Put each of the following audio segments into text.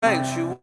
Thanks. You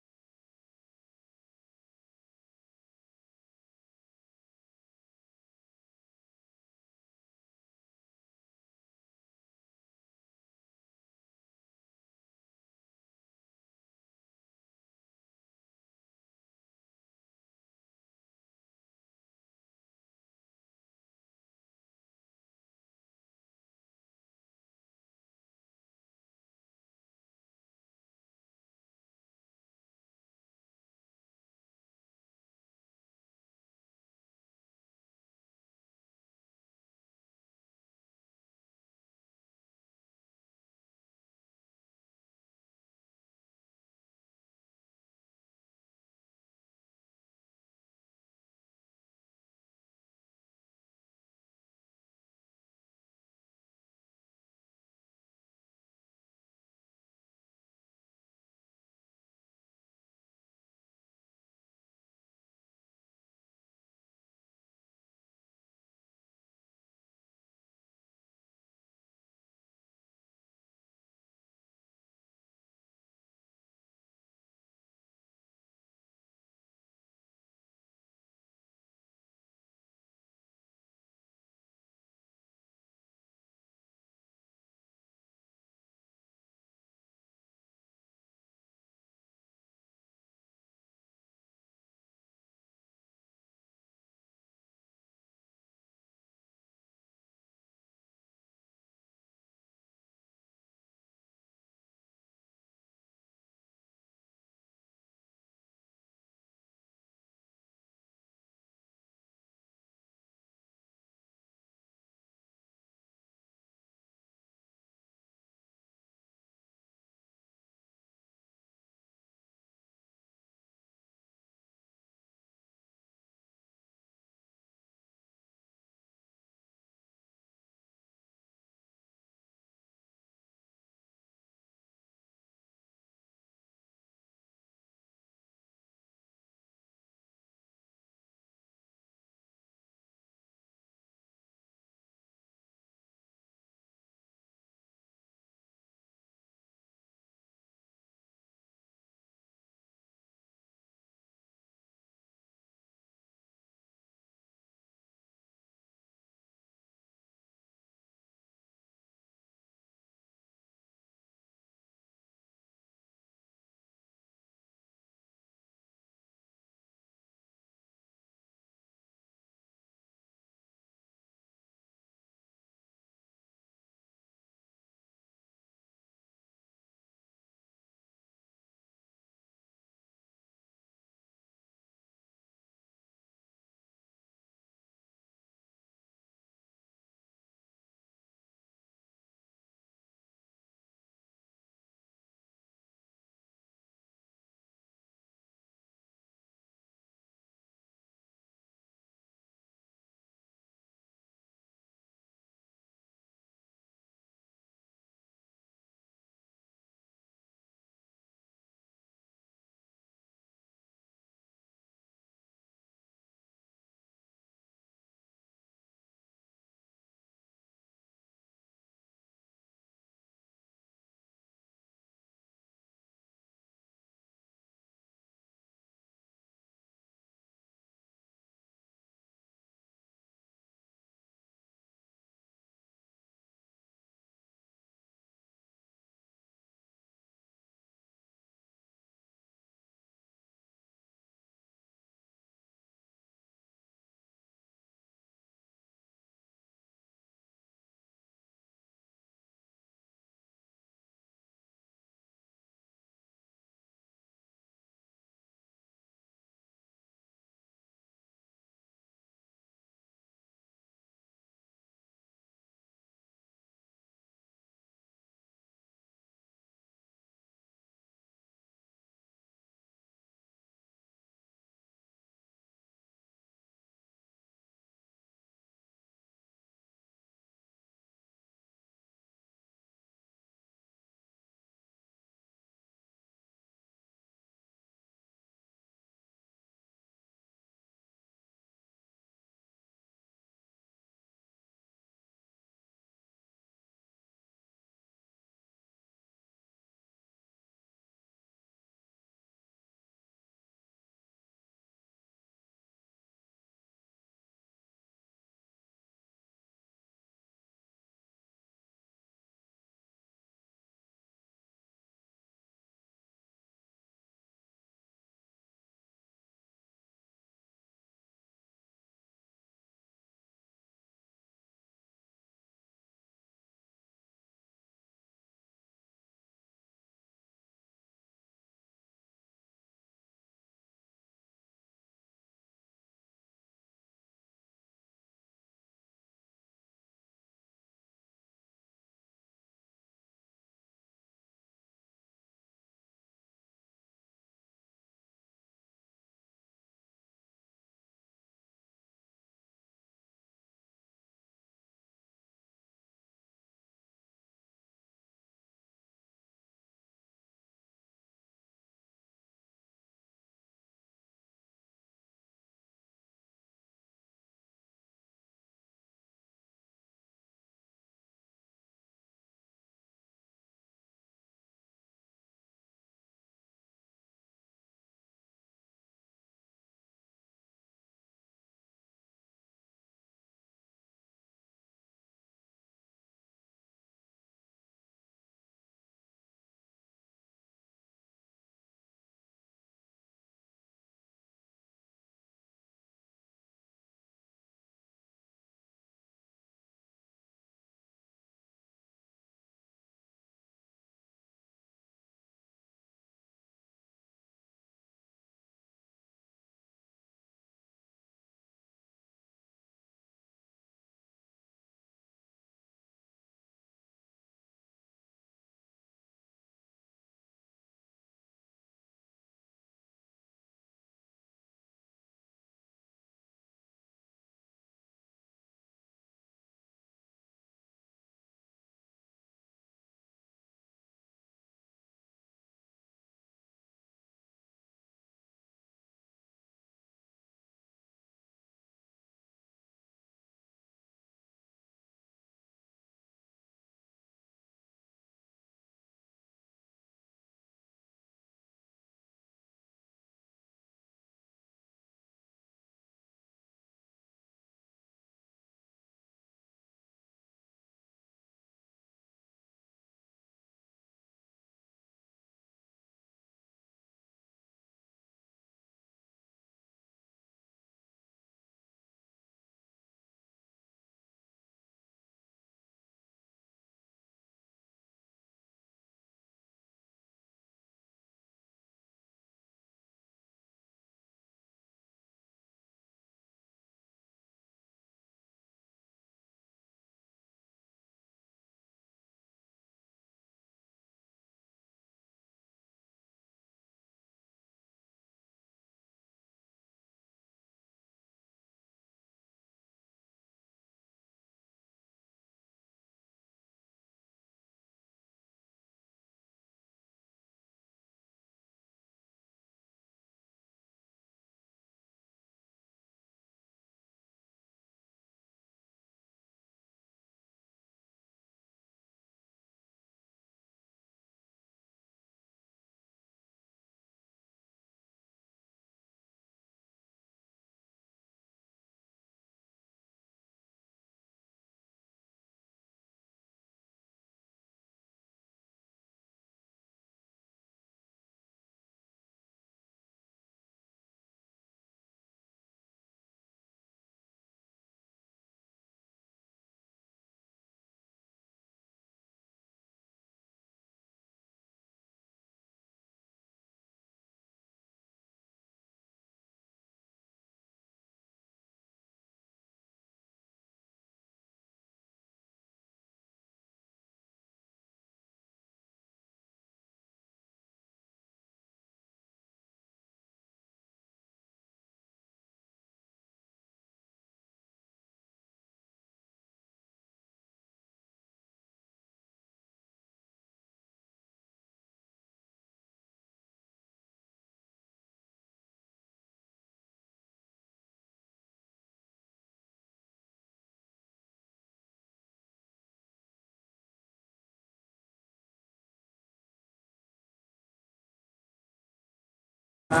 It's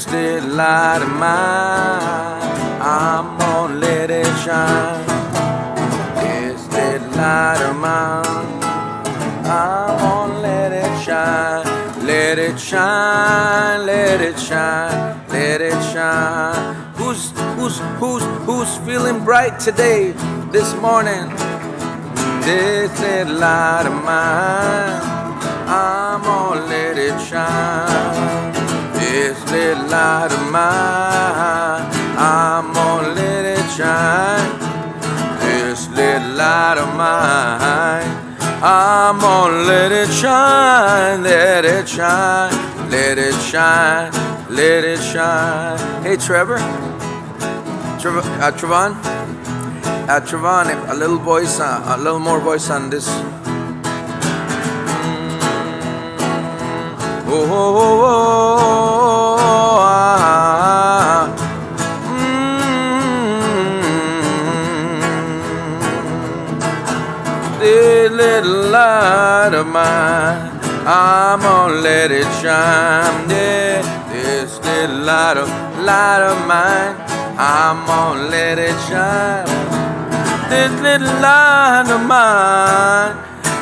the light of mine. I'm gonna let it shine. It's the light of mine. I'm gonna let it shine. Let it shine. Let it shine. Let it shine. Who's feeling bright today? This morning. This the light of mine. I'm gonna let it shine. This little light of mine, I'm gonna let it shine. This little light of mine, I'm gonna let it shine. Let it shine, let it shine, let it shine. Hey Trevor, Trevon, a little voice, a little more voice on this. This little light of mine, I'm gonna let it shine. Yeah, this little light of mine, I'm gonna let it shine. This little light of mine,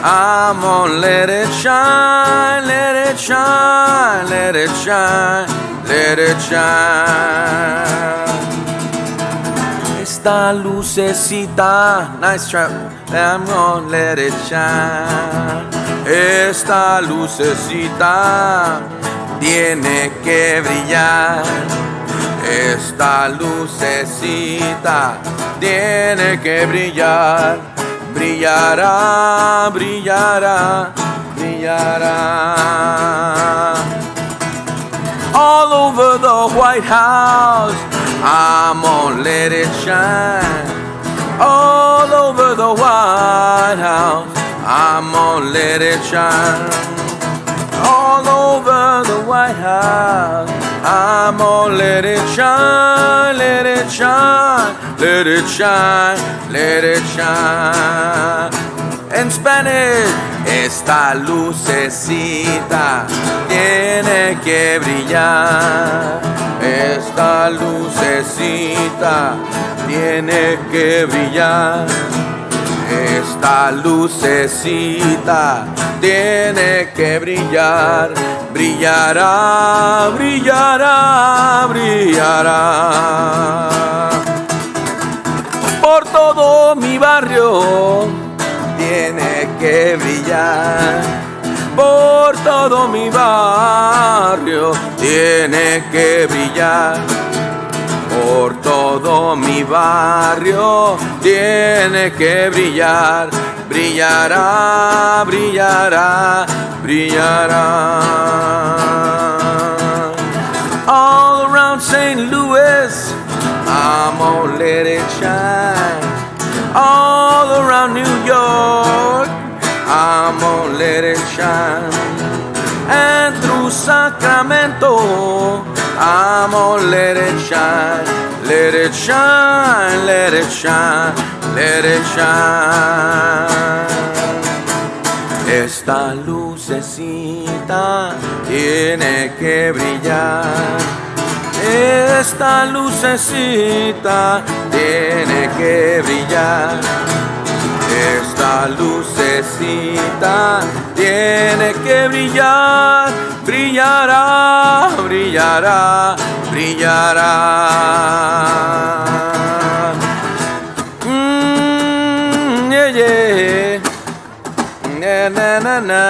I'm gonna let it shine, let it shine, let it shine, let it shine. Esta lucecita, nice trap, I'm gonna let it shine. Esta lucecita tiene que brillar. Esta lucecita tiene que brillar. Brillará, brillará, brillará. All over the White House, I'm gonna let it shine. All over the White House, I'm gonna let it shine. All over the White House, I'm gonna let it shine, let it shine, let it shine, let it shine. En Spanish, esta lucecita tiene que brillar. Esta lucecita tiene que brillar. Esta lucecita tiene que brillar. Brillará, brillará, brillará. Por todo mi barrio tiene que brillar. Por todo mi barrio tiene que brillar. Por todo mi barrio tiene que brillar. Brillará, brillará, brillará. All around St. Louis, I'm gonna let it shine. All around New York, I'm gonna let it shine. And through Sacramento, I'm gonna let it shine. Let it shine, let it shine, let it shine. Esta lucecita tiene que brillar. Esta lucecita tiene que brillar. Esta lucecita tiene que brillar. Brillará, brillará, brillará. Yeah, yeah. Na, na, na, na.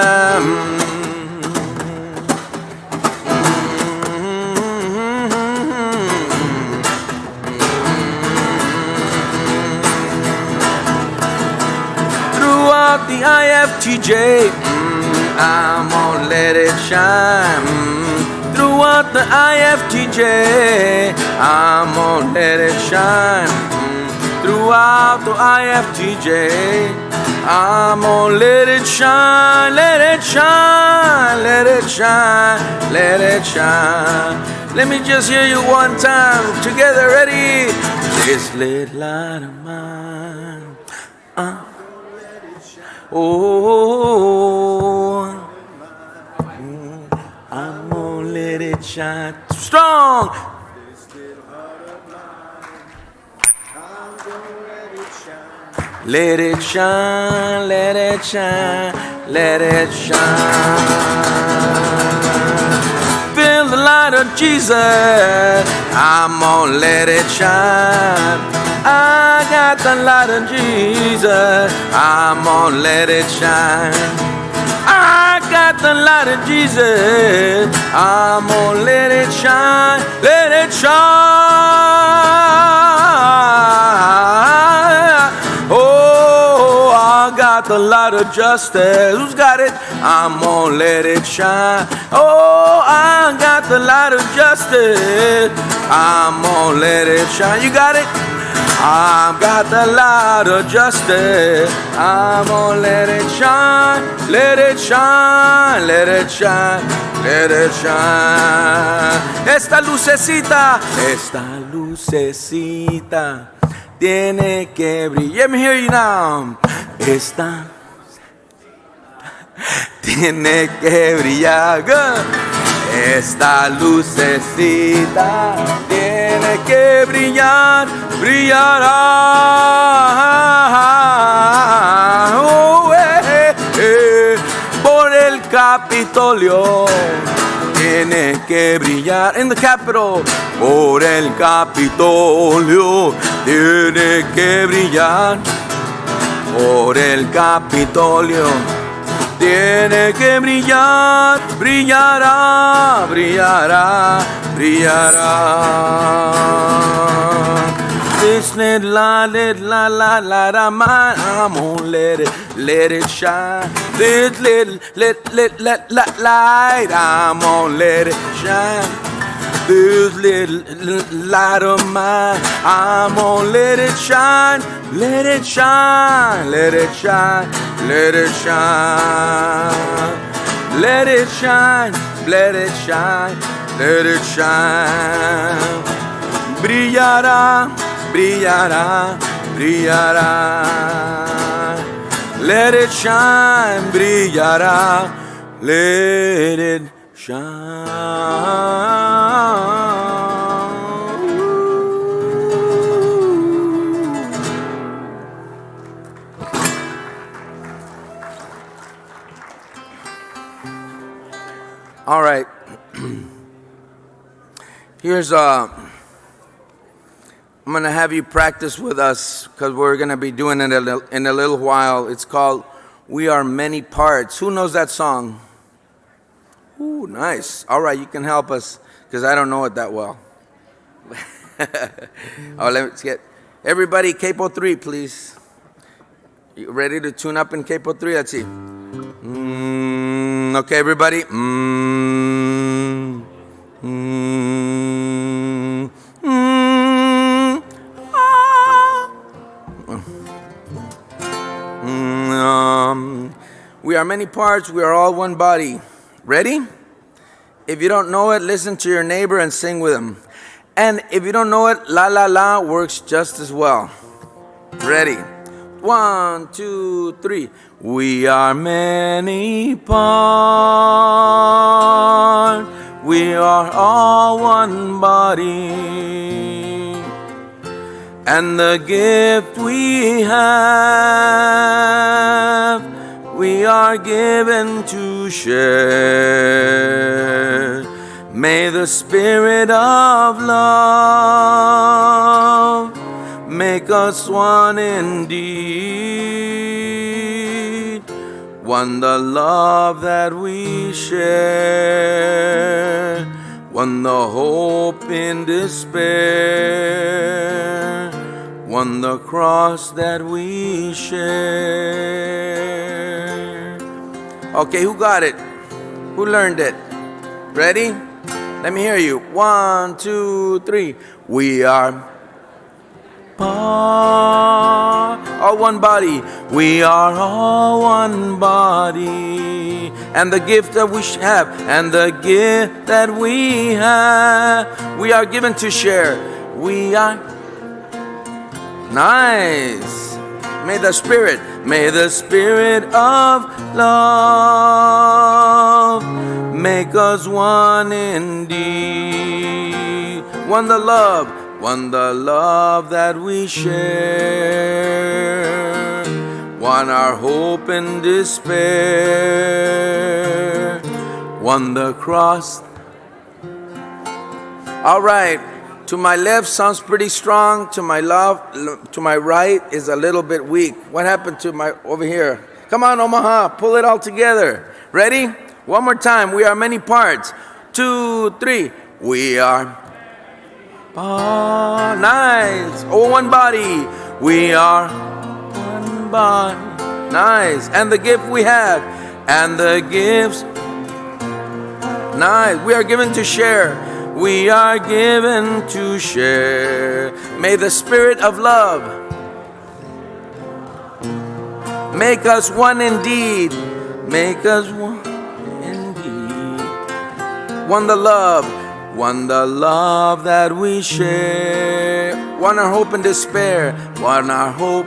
Throughout the IFTJ, I'm gonna let it shine. Throughout the IFTJ, I'm gonna let it shine. Throughout the IFTJ, I'm gonna let it shine, let it shine, let it shine, let it shine. Let me just hear you one time. Together, ready? This little light of mine. Oh, I'm it shine. Strong. Let it shine, let it shine, let it shine. Feel the light of Jesus, I'm gonna let it shine. I got the light of Jesus, I'm gonna let it shine. I got the light of Jesus, I'm gonna let it shine, let it shine. Oh, I got the light of justice. Who's got it? I'm gonna let it shine. Oh, I got the light of justice. I'm gonna let it shine. You got it? I've got the light of justice. I'm gonna let it shine. Let it shine. Let it shine. Let it shine. Esta lucecita tiene que brillar. Let me hear you now. Esta tiene que brillar. Good. Esta lucecita tiene que brillar, brillará. Oh, por el Capitolio tiene que brillar. In the Capitol, por el Capitolio tiene que brillar. Por el Capitolio tiene que brillar, brillará, brillará, brillará. This little light, I'm gonna let it shine. This little light, I'm gonna let it shine. This little light of mine, I'm gonna let it shine, let it shine, let it shine, let it shine, let it shine, let it shine, let it shine. Brillará, brillará, brillará. Let it shine, brillará, let it shine. All right. Here's I'm going to have you practice with us because we're going to be doing it in a little while. It's called We Are Many Parts. Who knows that song? Ooh, nice. All right, you can help us because I don't know it that well. Oh, let's get everybody Capo 3, please. You ready to tune up in Capo 3? Let's see. Okay, everybody. We are many parts, we are all one body. Ready? If you don't know it, listen to your neighbor and sing with him. And if you don't know it, la la la works just as well. Ready? 1, 2, 3. We are many parts, we are all one body. And the gift we have, we are given to share. May the spirit of love make us one indeed. One the love that we share, one the hope in despair, one the cross that we share. Okay, who got it? Who learned it? Ready? Let me hear you. 1, 2, 3. We are all one body. We are all one body. And the gift that we have, and the gift that we have, we are given to share. We are nice. May the spirit of love make us one indeed. One the love that we share. One our hope and despair. One the cross. All right. To my left sounds pretty strong. To my right is a little bit weak. What happened to my over here? Come on, Omaha, pull it all together. Ready? One more time. We are many parts. 2, 3. We are. Oh, nice. Oh, one body. We are one body. Nice. And the gift we have. And the gifts. Nice. We are given to share. We are given to share. May the spirit of love make us one indeed. Make us one indeed. One the love that we share. One our hope and despair. One our hope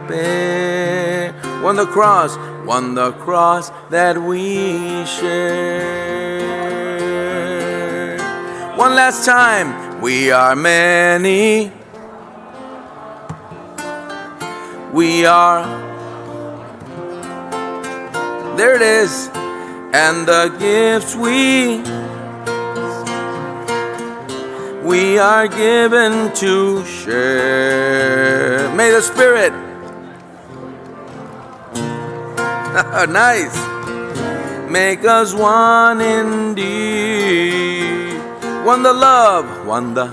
bear. One the cross that we share. One last time. We are many. We are. There it is. And the gifts we are given to share. May the Spirit. Nice. Make us one indeed. One the love. One the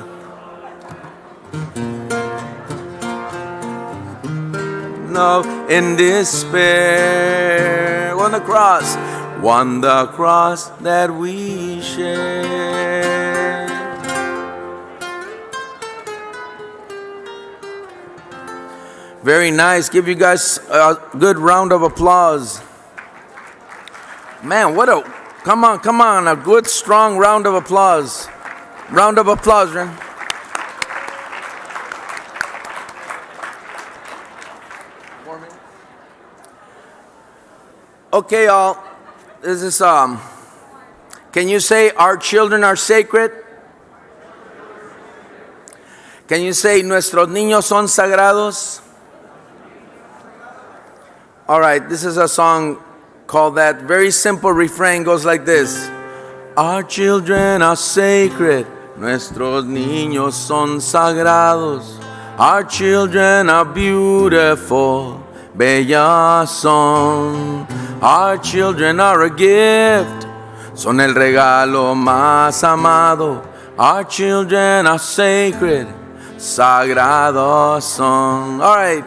love in despair. One the cross. One the cross that we share. Very nice. Give you guys a good round of applause. Man, what a, come on, a good strong round of applause. Round of applause, man. Okay, y'all. This is can you say our children are sacred? Can you say nuestros niños son sagrados? All right, this is a song called that. Very simple refrain goes like this. Our children are sacred. Nuestros niños son sagrados. Our children are beautiful. Bellas son. Our children are a gift. Son el regalo más amado. Our children are sacred. Sagrados son. All right.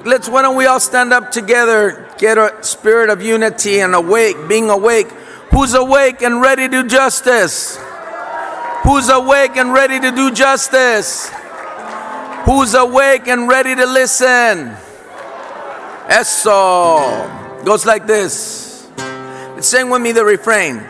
Why don't we all stand up together, get a spirit of unity and being awake. Who's awake and ready to do justice? Who's awake and ready to do justice? Who's awake and ready to listen? Eso. Goes like this. Sing with me the refrain.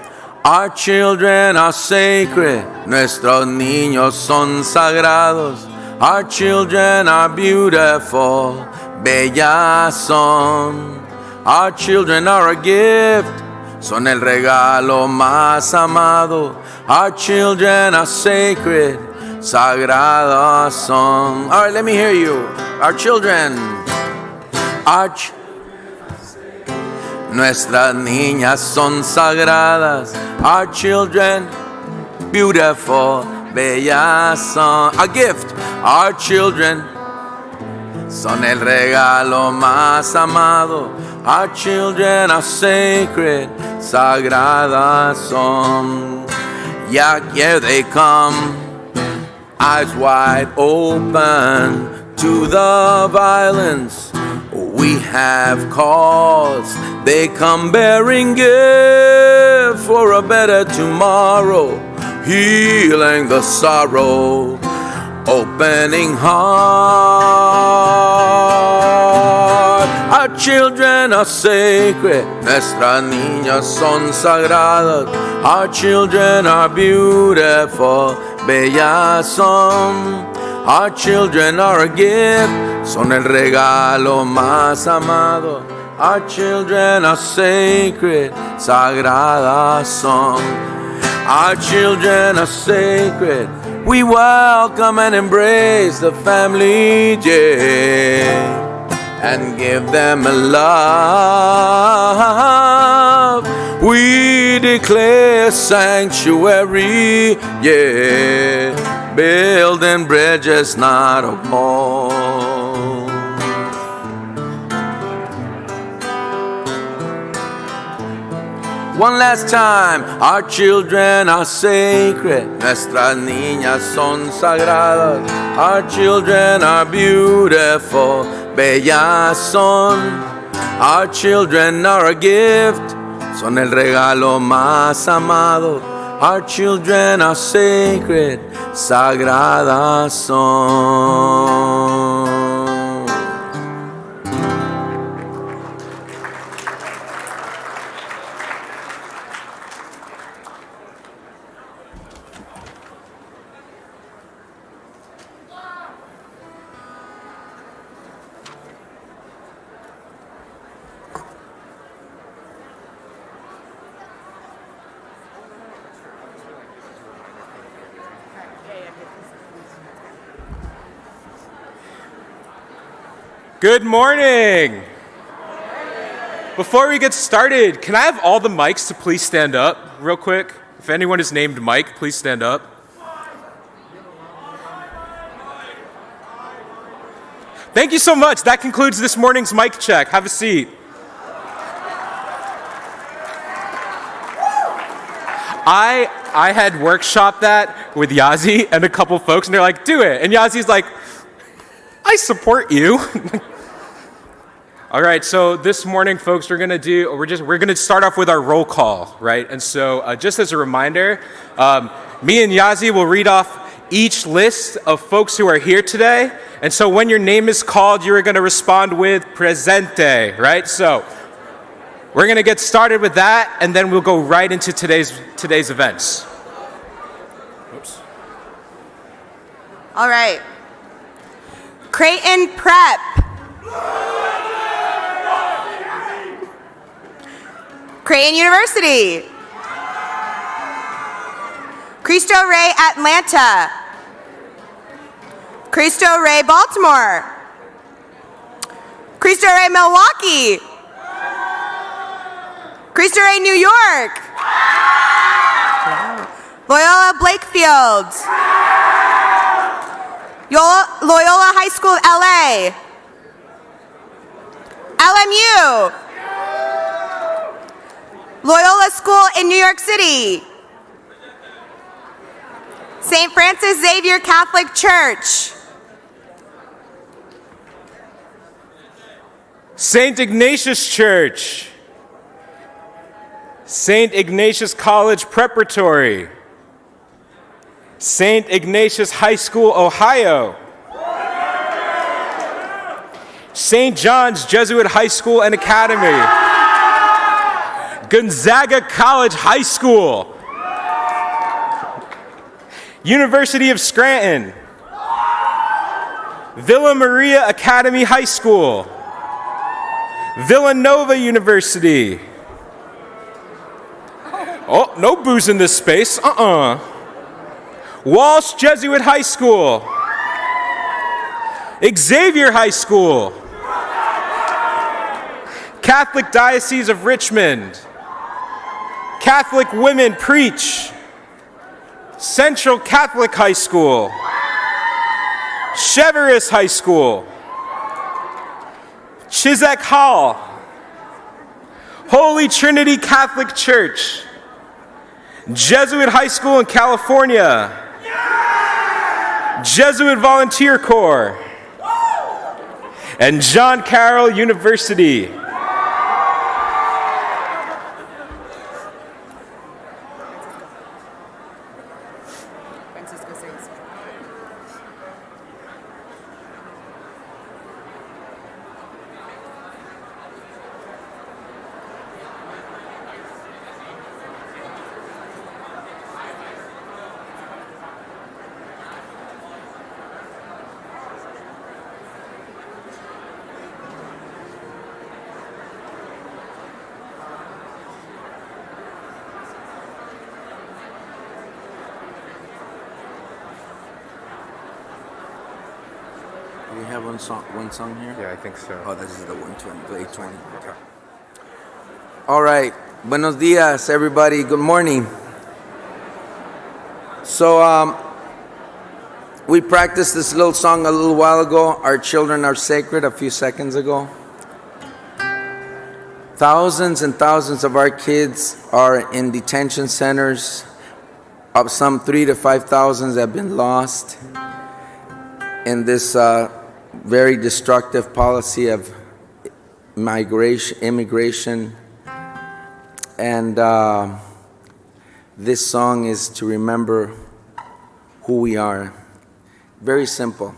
Our children are sacred. Nuestros niños son sagrados. Our children are beautiful. Bellas son. Our children are a gift. Son el regalo más amado. Our children are sacred. Sagrados son. All right, let me hear you. Our children. Nuestras niñas son sagradas. Our children, beautiful. Bellas son. A gift. Our children son el regalo más amado. Our children are sacred, sagradas son. Yeah, here they come, eyes wide open to the violence we have caused. They come bearing gift for a better tomorrow, healing the sorrow, opening heart. Our children are sacred. Nuestras niñas son sagradas. Our children are beautiful. Bellas son. Our children are a gift. Son el regalo más amado. Our children are sacred, sagradas son. Our children are sacred. We welcome and embrace the family, yeah, and give them a love. We declare sanctuary, yeah, building bridges, not a wall. One last time, our children are sacred, nuestras niñas son sagradas. Our children are beautiful, bellas son. Our children are a gift, son el regalo más amado. Our children are sacred, sagradas son. Good morning. Before we get started, can I have all the mics to please stand up real quick? If anyone is named Mike, please stand up. Thank you so much. That concludes this morning's mic check. Have a seat. I had workshopped that with Yazi and a couple folks, and they're like, do it. And Yazi's like, I support you. All right, so this morning, folks, we're gonna start off with our roll call, right? And so, just as a reminder, me and Yazi will read off each list of folks who are here today. And so, when your name is called, you're gonna respond with presente, right? So, we're gonna get started with that, and then we'll go right into today's events. Oops. All right. Creighton Prep. Creighton University. Cristo Rey Atlanta. Cristo Rey Baltimore. Cristo Rey Milwaukee. Cristo Rey New York. Loyola Blakefield. Loyola High School LA. LMU. Loyola School in New York City. St. Francis Xavier Catholic Church. St. Ignatius Church. St. Ignatius College Preparatory. St. Ignatius High School, Ohio. St. John's Jesuit High School and Academy. Gonzaga College High School. University of Scranton. Villa Maria Academy High School. Villanova University. Oh, no booze in this space. Walsh Jesuit High School. Xavier High School. Catholic Diocese of Richmond. Catholic Women Preach. Central Catholic High School. Cheverus High School. Chisek Hall. Holy Trinity Catholic Church. Jesuit High School in California. Jesuit Volunteer Corps. And John Carroll University. Do we have one song here? Yeah, I think so. Oh, this is the 120, the 820. Okay. All right. Buenos dias, everybody. Good morning. So, we practiced this little song a little while ago. Our children are sacred a few seconds ago. Thousands and thousands of our kids are in detention centers. Of some 3,000 to 5,000 have been lost in this very destructive policy of immigration. And this song is to remember who we are. Very simple.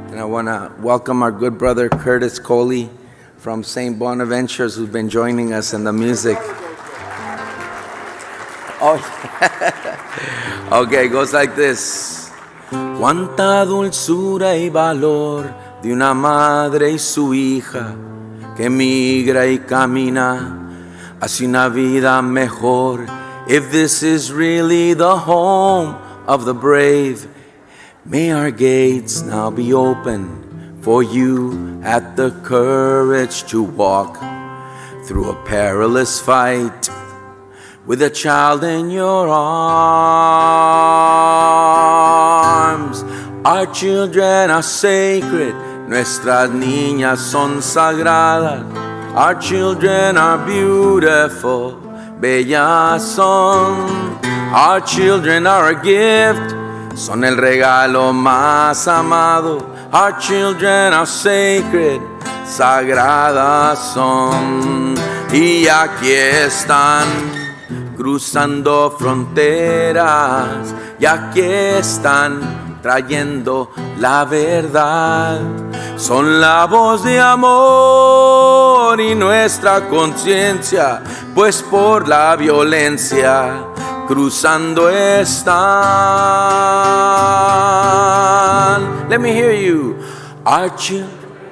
And I want to welcome our good brother Curtis Coley from St. Bonaventures, who's been joining us in the music. Oh, okay, it goes like this. Cuánta dulzura y valor de una madre y su hija que migra y camina hacia una vida mejor. If this is really the home of the brave, may our gates now be open for you at the courage to walk through a perilous fight with a child in your arms. Our children are sacred, nuestras niñas son sagradas. Our children are beautiful, bellas son. Our children are a gift, son el regalo más amado. Our children are sacred, sagradas son. Y aquí están, cruzando fronteras, y aquí están trayendo la verdad. Son la voz de amor y nuestra conciencia, pues por la violencia cruzando están. Let me hear you. Our children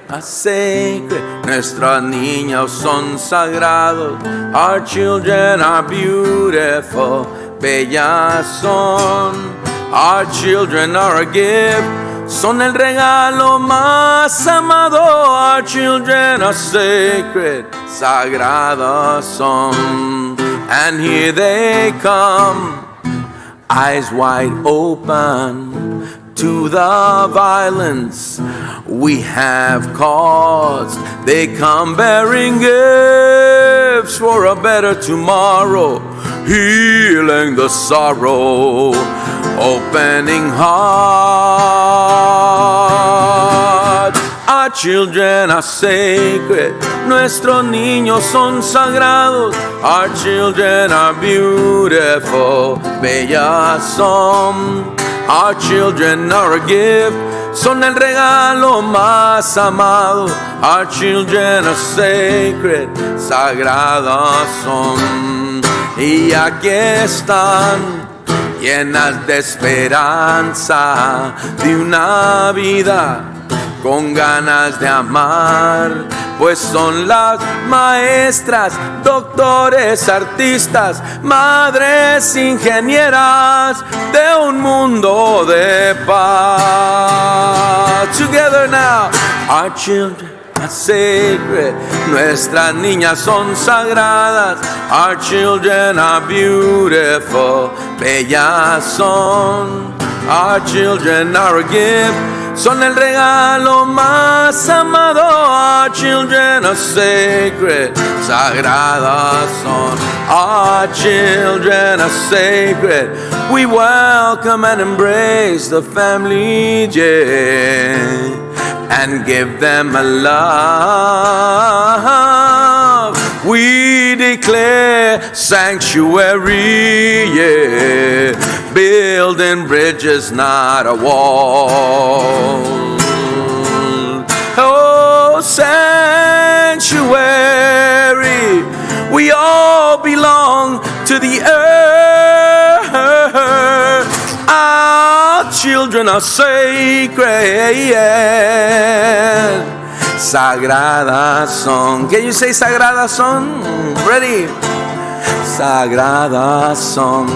are sacred, nuestras niñas son sagrados. Our children are beautiful, bellas son. Our children are a gift, son el regalo más amado. Our children are sacred, sagradas son. And here they come, eyes wide open to the violence we have caused. They come bearing gifts for a better tomorrow, healing the sorrow, opening heart. Our children are sacred, nuestros niños son sagrados. Our children are beautiful, bellas son. Our children are a gift, son el regalo más amado. Our children are sacred, sagradas son. Y aquí están, llenas de esperanza, de una vida con ganas de amar, pues son las maestras, doctores, artistas, madres, ingenieras de un mundo de paz. Together now, our children are sacred, nuestras niñas son sagradas. Our children are beautiful, bellas son. Our children are a gift, son el regalo más amado. Our children are sacred, sagradas son. Our children are sacred. We welcome and embrace the family, yeah, and give them a love. We declare sanctuary, yeah, building bridges, not a wall. Oh, sanctuary, we all belong to the earth. Our children are sacred. Sagradas son. Can you say sagradas son? Ready? sagradas son,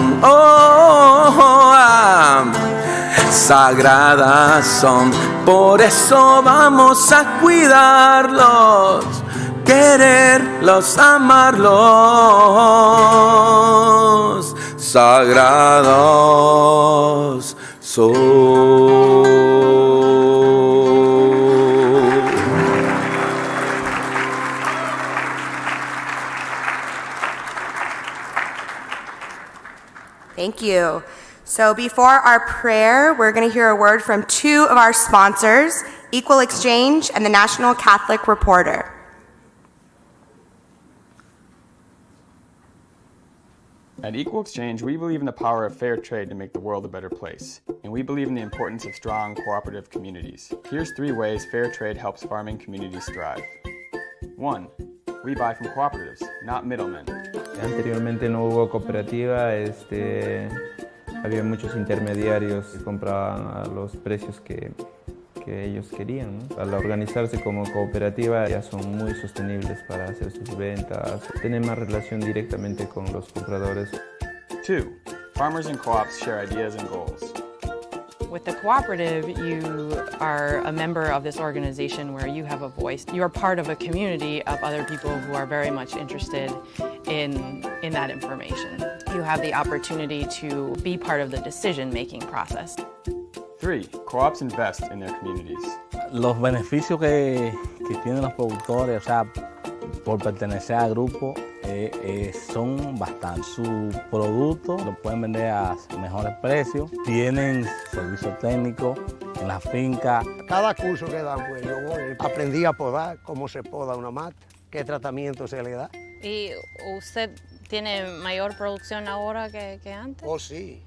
sagradas son, por eso vamos a cuidarlos, quererlos, amarlos, sagrados son. Thank you. So before our prayer, we're going to hear a word from two of our sponsors, Equal Exchange and the National Catholic Reporter. At Equal Exchange, we believe in the power of fair trade to make the world a better place, and we believe in the importance of strong, cooperative communities. Here's 3 ways fair trade helps farming communities thrive. 1. We buy from cooperatives, not middlemen. Anteriormente no hubo cooperativa, había muchos intermediarios que compraban a los precios que ellos querían, ¿no? Al organizarse como cooperativa ya son muy sostenibles para hacer sus ventas, tienen más relación directamente con los compradores. 2. Farmers and co-ops share ideas and goals. With the cooperative, you are a member of this organization where you have a voice. You are part of a community of other people who are very much interested in that information. You have the opportunity to be part of the decision-making process. 3. Co-ops invest in their communities. Los beneficios que tienen los productores, o sea, por pertenecer al grupo, son bastantes. Su producto lo pueden vender a mejores precios, tienen servicio técnico en la finca. Cada curso que dan, pues yo aprendí a podar, cómo se poda una mata, qué tratamiento se le da. ¿Y usted tiene mayor producción ahora que antes? Oh, sí.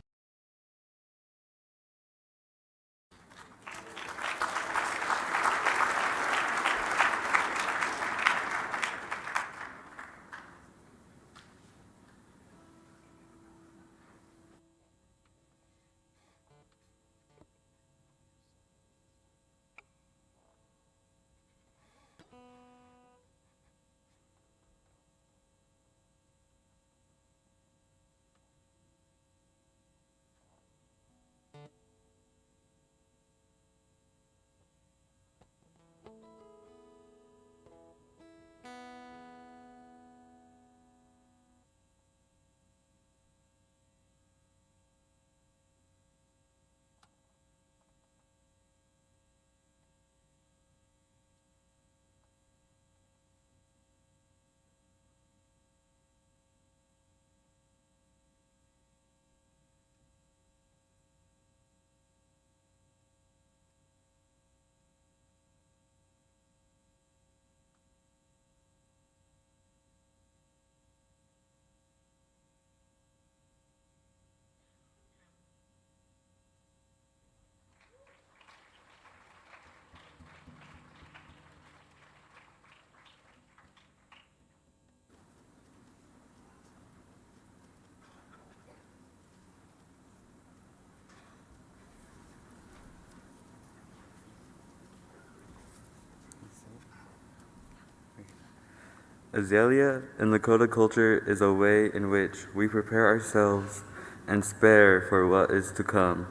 Azalea in Lakota culture is a way in which we prepare ourselves and spare for what is to come,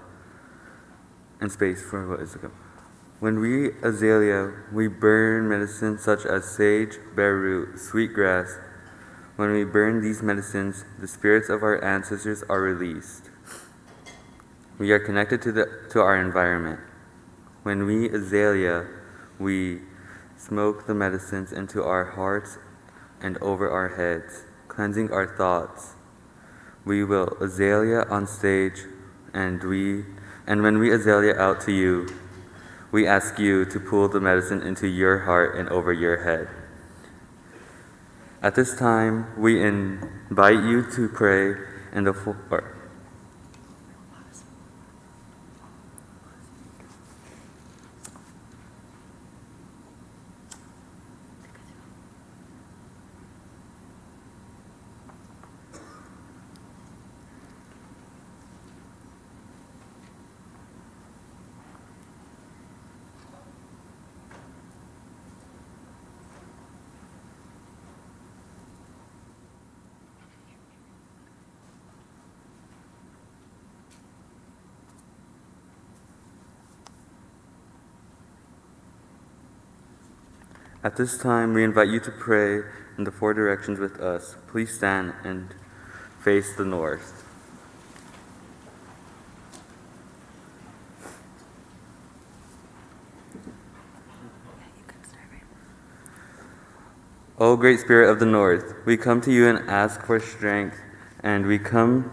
and space for what is to come. When we azalea, we burn medicines such as sage, bare root, sweetgrass. When we burn these medicines, the spirits of our ancestors are released. We are connected to our environment. When we azalea, we smoke the medicines into our hearts and over our heads, cleansing our thoughts. We will azalea on stage, and when we azalea out to you, we ask you to pull the medicine into your heart and over your head. At this time, we invite you to pray in the floor. At this time, we invite you to pray in the four directions with us. Please stand and face the north. O great Spirit of the North, we come to you and ask for strength, and we come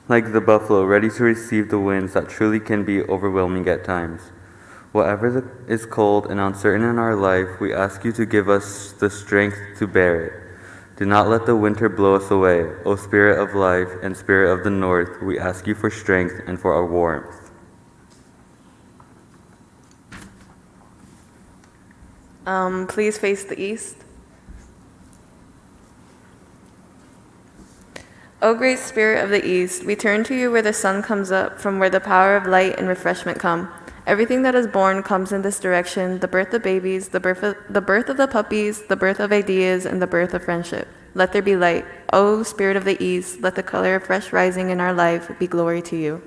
like the buffalo, ready to receive the winds that truly can be overwhelming at times. Whatever is cold and uncertain in our life, we ask you to give us the strength to bear it. Do not let the winter blow us away. O Spirit of life and Spirit of the North, we ask you for strength and for our warmth. Please face the east. O great Spirit of the East, we turn to you where the sun comes up, from where the power of light and refreshment come. Everything that is born comes in this direction, the birth of babies, the birth of the puppies, the birth of ideas, and the birth of friendship. Let there be light. O Spirit of the East, let the color of fresh rising in our life be glory to you.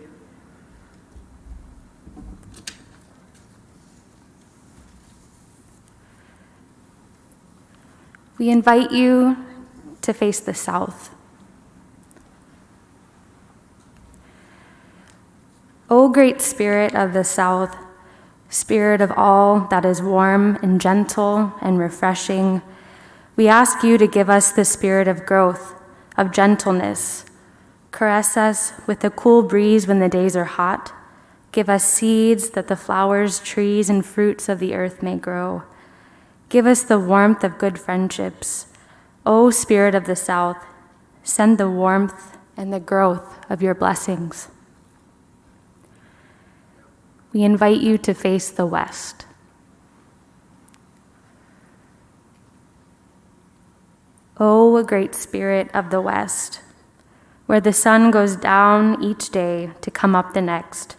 We invite you to face the south. O great Spirit of the South, Spirit of all that is warm and gentle and refreshing, we ask you to give us the spirit of growth, of gentleness. Caress us with the cool breeze when the days are hot. Give us seeds that the flowers, trees, and fruits of the earth may grow. Give us the warmth of good friendships. O Spirit of the South, send the warmth and the growth of your blessings. We invite you to face the west. O great Spirit of the West, where the sun goes down each day to come up the next,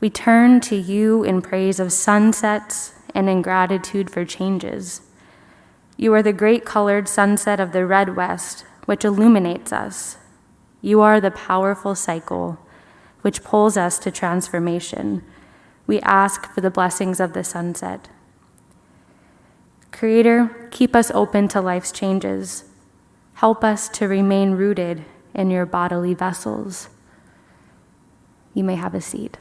we turn to you in praise of sunsets and in gratitude for changes. You are the great colored sunset of the red west, which illuminates us. You are the powerful cycle, which pulls us to transformation. We ask for the blessings of the sunset. Creator, keep us open to life's changes. Help us to remain rooted in your bodily vessels. You may have a seat.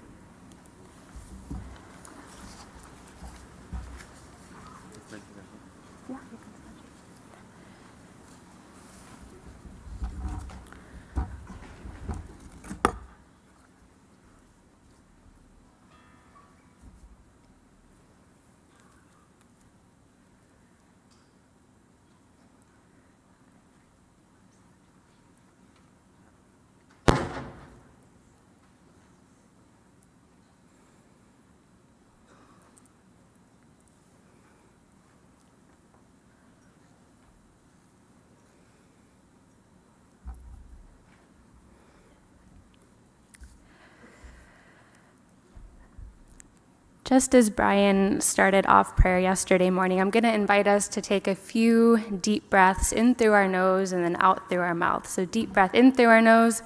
Just as Brian started off prayer yesterday morning, I'm going to invite us to take a few deep breaths in through our nose and then out through our mouth. So deep breath in through our nose,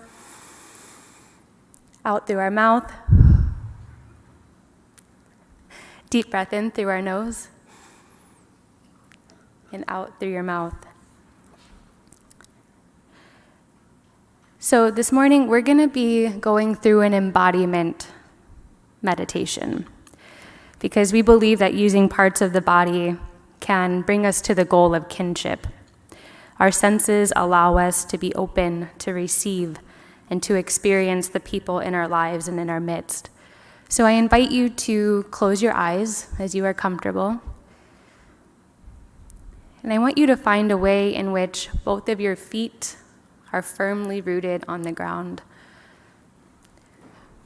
out through our mouth. Deep breath in through our nose and out through your mouth. So this morning, we're going to be going through an embodiment meditation, because we believe that using parts of the body can bring us to the goal of kinship. Our senses allow us to be open to receive and to experience the people in our lives and in our midst. So I invite you to close your eyes as you are comfortable. And I want you to find a way in which both of your feet are firmly rooted on the ground,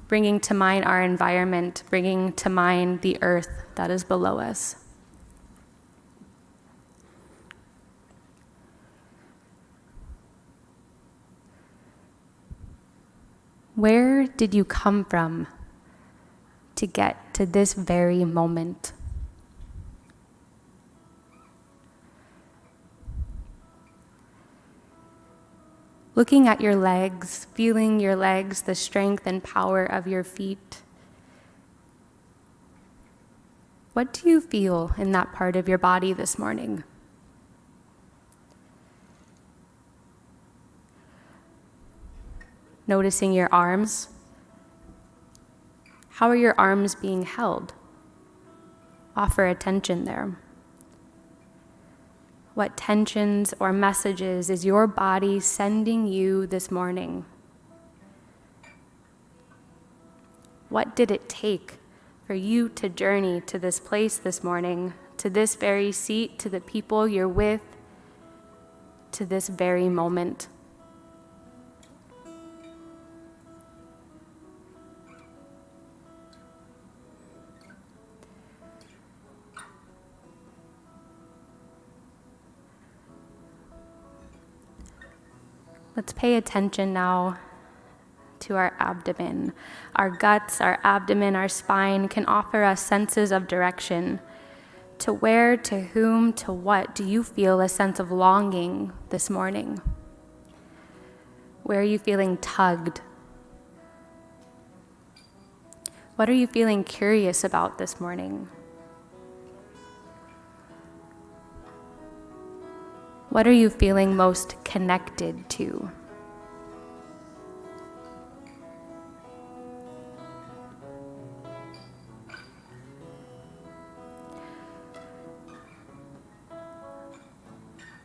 bringing to mind our environment, bringing to mind the earth that is below us. Where did you come from to get to this very moment? Looking at your legs, feeling your legs, the strength and power of your feet. What do you feel in that part of your body this morning? Noticing your arms. How are your arms being held? Offer attention there. What tensions or messages is your body sending you this morning? What did it take for you to journey to this place this morning, to this very seat, to the people you're with, to this very moment? Let's pay attention now to our abdomen. Our guts, our abdomen, our spine can offer us senses of direction. To where, to whom, to what do you feel a sense of longing this morning? Where are you feeling tugged? What are you feeling curious about this morning? What are you feeling most connected to?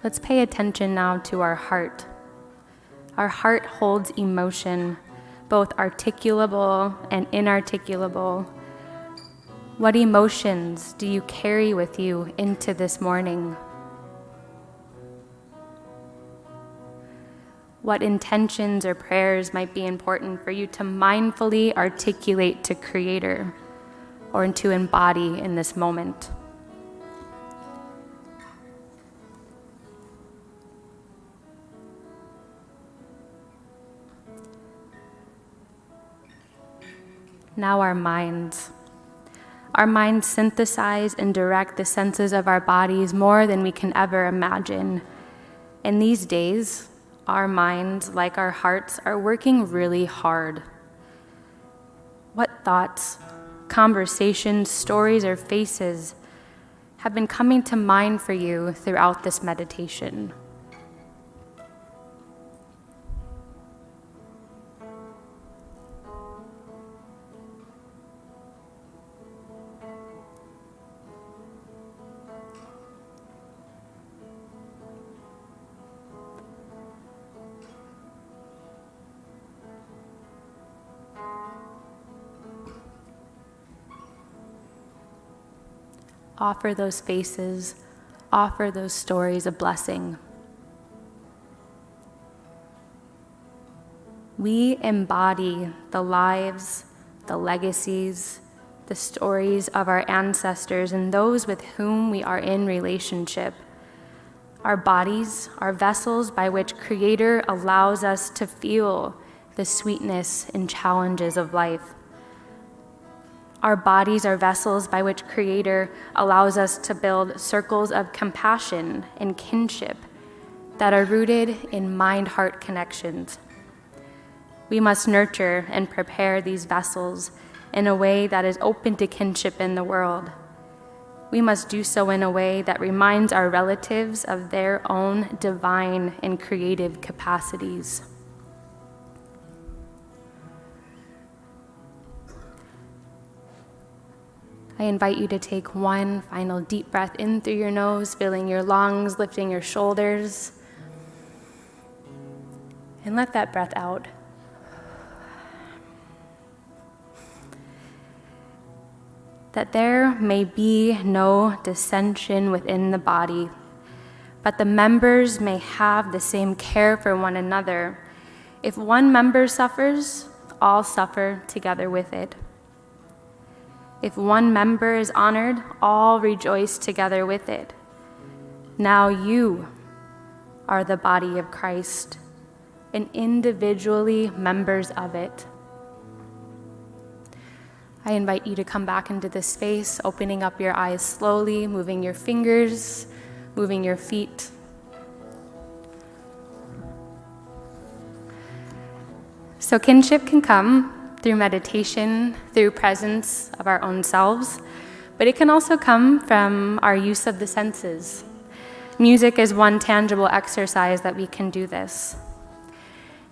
Let's pay attention now to our heart. Our heart holds emotion, both articulable and inarticulable. What emotions do you carry with you into this morning? What intentions or prayers might be important for you to mindfully articulate to Creator or to embody in this moment? Now our minds. Our minds synthesize and direct the senses of our bodies more than we can ever imagine. In these days, our minds, like our hearts, are working really hard. What thoughts, conversations, stories, or faces have been coming to mind for you throughout this meditation? Offer those faces, offer those stories a blessing. We embody the lives, the legacies, the stories of our ancestors and those with whom we are in relationship. Our bodies are vessels by which Creator allows us to feel the sweetness and challenges of life. Our bodies are vessels by which Creator allows us to build circles of compassion and kinship that are rooted in mind-heart connections. We must nurture and prepare these vessels in a way that is open to kinship in the world. We must do so in a way that reminds our relatives of their own divine and creative capacities. I invite you to take one final deep breath in through your nose, filling your lungs, lifting your shoulders. And let that breath out. That there may be no dissension within the body, but the members may have the same care for one another. If one member suffers, all suffer together with it. If one member is honored, all rejoice together with it. Now you are the body of Christ, and individually members of it. I invite you to come back into this space, opening up your eyes slowly, moving your fingers, moving your feet. So kinship can come through meditation, through presence of our own selves, but it can also come from our use of the senses. Music is one tangible exercise that we can do this.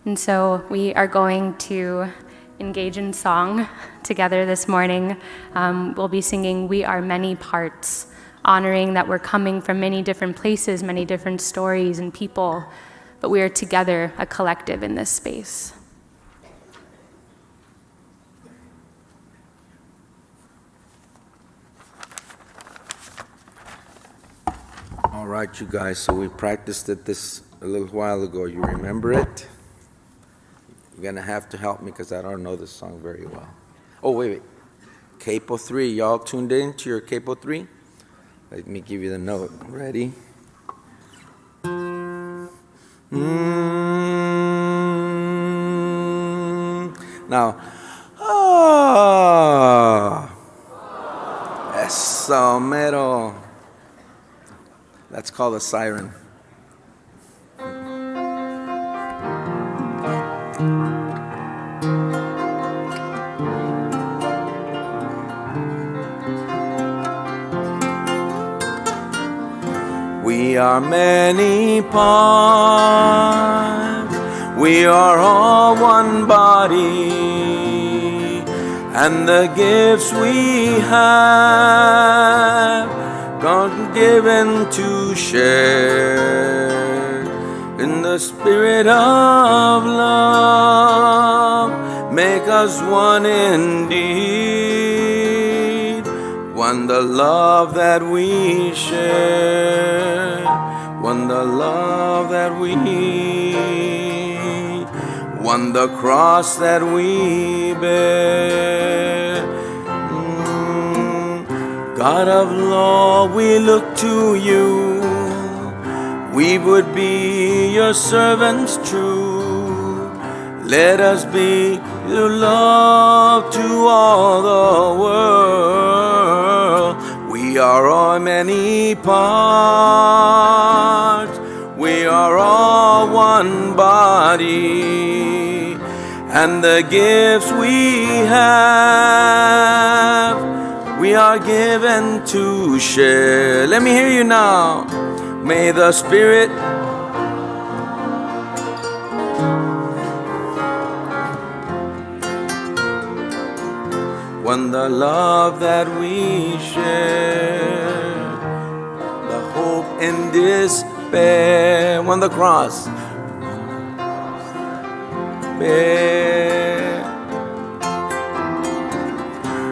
And so we are going to engage in song together this morning. We'll be singing "We Are Many Parts," honoring that we're coming from many different places, many different stories and people, but we are together, a collective in this space. All right, you guys, so we practiced it this a little while ago. You remember it? You're going to have to help me because I don't know this song very well. Oh, wait. Capo 3. Y'all tuned in to your Capo 3? Let me give you the note. Ready? Now, eso mero. That's called a siren. We are many parts, we are all one body, and the gifts we have, God given to share. In the spirit of love, make us one indeed. One the love that we share, one the love that we need, one the cross that we bear. God of law, we look to you. We would be your servants true. Let us be your love to all the world. We are all many parts. We are all one body. And the gifts we have, we are given to share. Let me hear you now. May the Spirit one the love that we share, the hope in despair, one the cross bear.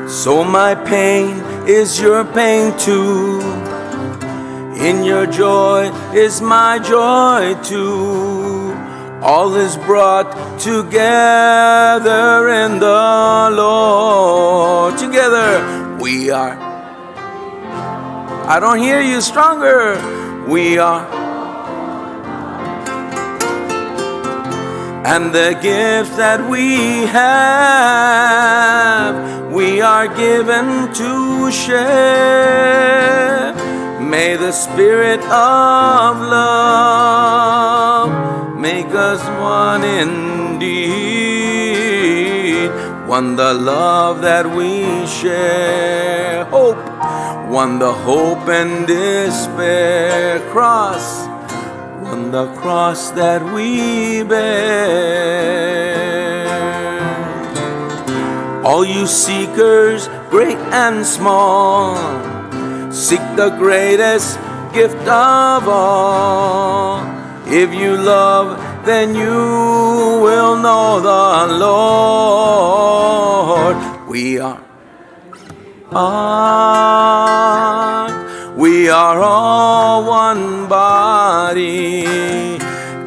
So my pain is your pain too. In your joy is my joy too. All is brought together in the Lord. Together we are. I don't hear you stronger. We are. And the gifts that we have, we are given to share. May the Spirit of love make us one indeed. One the love that we share. Hope, one the hope and despair. Cross, one the cross that we bear. All you seekers, great and small, seek the greatest gift of all. If you love, then you will know the Lord. We are all one body,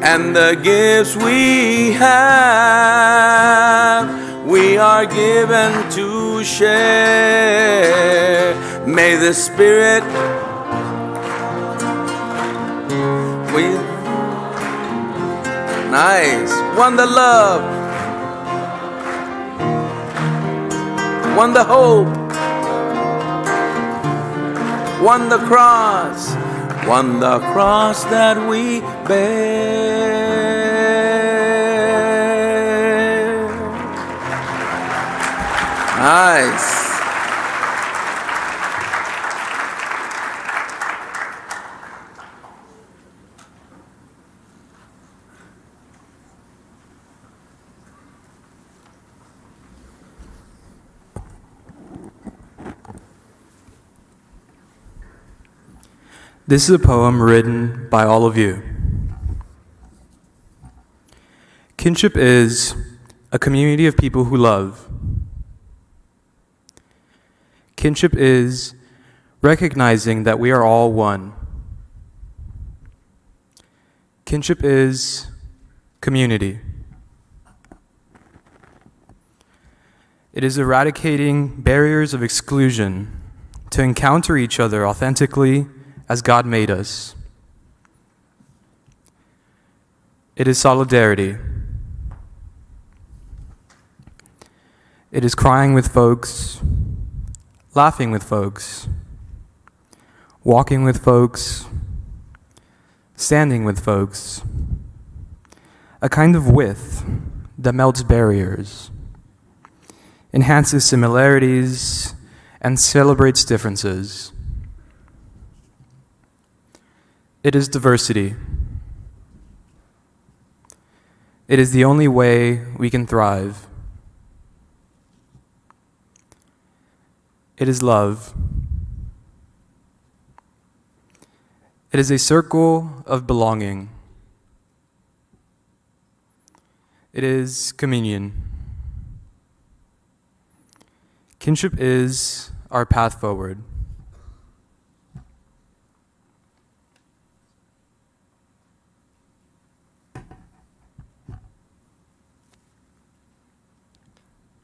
and the gifts we have, we are given to share. May the Spirit nice. One the love, one the hope, one the cross that we bear. Nice. This is a poem written by all of you. Kinship is a community of people who love. Kinship is recognizing that we are all one. Kinship is community. It is eradicating barriers of exclusion to encounter each other authentically as God made us. It is solidarity. It is crying with folks, laughing with folks, walking with folks, standing with folks. A kind of width that melts barriers, enhances similarities, and celebrates differences. It is diversity. It is the only way we can thrive. It is love. It is a circle of belonging. It is communion. Kinship is our path forward.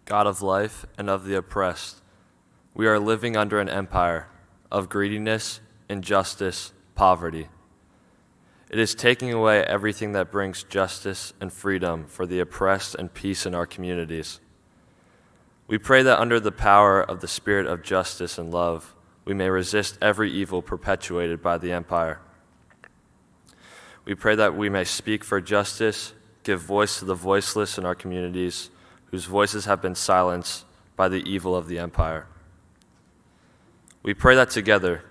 God of life and of the oppressed, we are living under an empire of greediness, injustice, poverty. It is taking away everything that brings justice and freedom for the oppressed and peace in our communities. We pray that under the power of the spirit of justice and love, we may resist every evil perpetuated by the empire. We pray that we may speak for justice, give voice to the voiceless in our communities, whose voices have been silenced by the evil of the empire. We pray that together,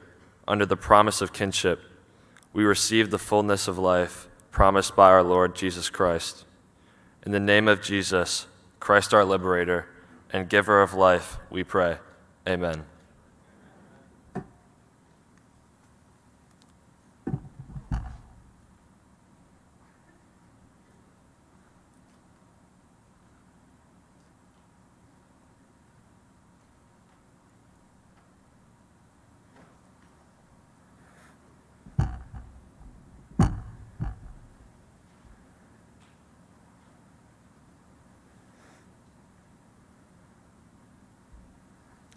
under the promise of kinship, we receive the fullness of life promised by our Lord Jesus Christ. In the name of Jesus, Christ our liberator and giver of life, we pray. Amen.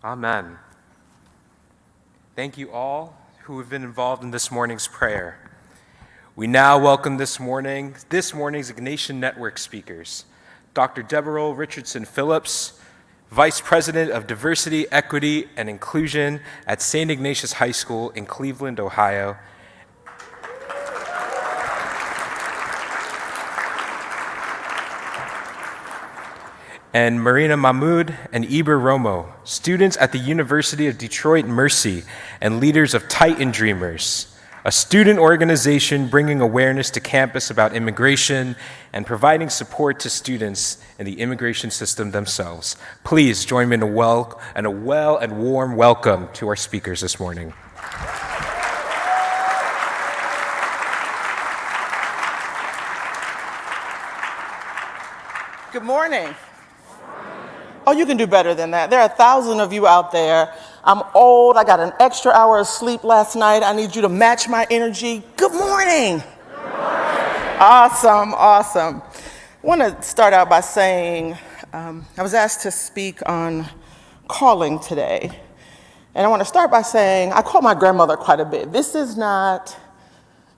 Amen. Thank you all who have been involved in this morning's prayer. We now welcome this morning's Ignatian Network speakers, Dr. Deborale Richardson-Phillips, Vice President of Diversity, Equity, and Inclusion at St. Ignatius High School in Cleveland, Ohio, and Marina, Mahmud, and Eber, Romo, students at the University of Detroit Mercy and leaders of Titan Dreamers, a student organization bringing awareness to campus about immigration and providing support to students in the immigration system themselves. Please join me in a well and warm welcome to our speakers this morning. Good morning. Oh, you can do better than that. There are 1,000 of you out there. I'm old. I got an extra hour of sleep last night. I need you to match my energy. Good morning. Good morning. Awesome, awesome. I want to start out by saying I was asked to speak on calling today. And I want to start by saying I call my grandmother quite a bit. This is not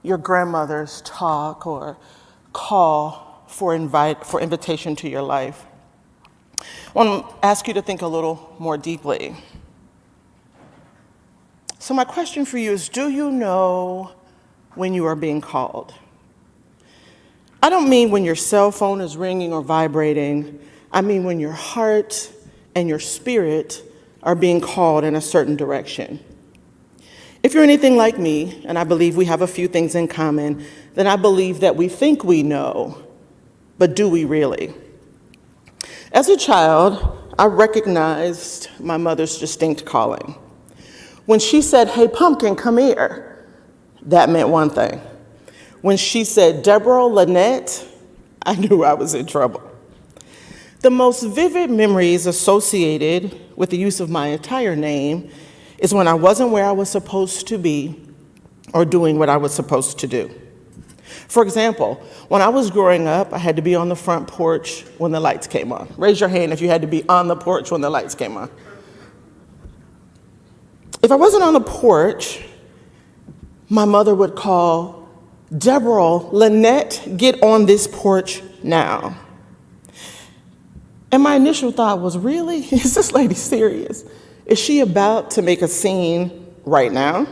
your grandmother's talk or call for invitation to your life. I want to ask you to think a little more deeply. So my question for you is, do you know when you are being called? I don't mean when your cell phone is ringing or vibrating. I mean when your heart and your spirit are being called in a certain direction. If you're anything like me, and I believe we have a few things in common, then I believe that we think we know, but do we really? As a child, I recognized my mother's distinct calling. When she said, "Hey, pumpkin, come here," that meant one thing. When she said Deborale Lynette, I knew I was in trouble. The most vivid memories associated with the use of my entire name is when I wasn't where I was supposed to be or doing what I was supposed to do. For example, when I was growing up, I had to be on the front porch when the lights came on. Raise your hand if you had to be on the porch when the lights came on. If I wasn't on the porch, my mother would call, Deborale, Lynette, get on this porch now. And my initial thought was, really? Is this lady serious? Is she about to make a scene right now?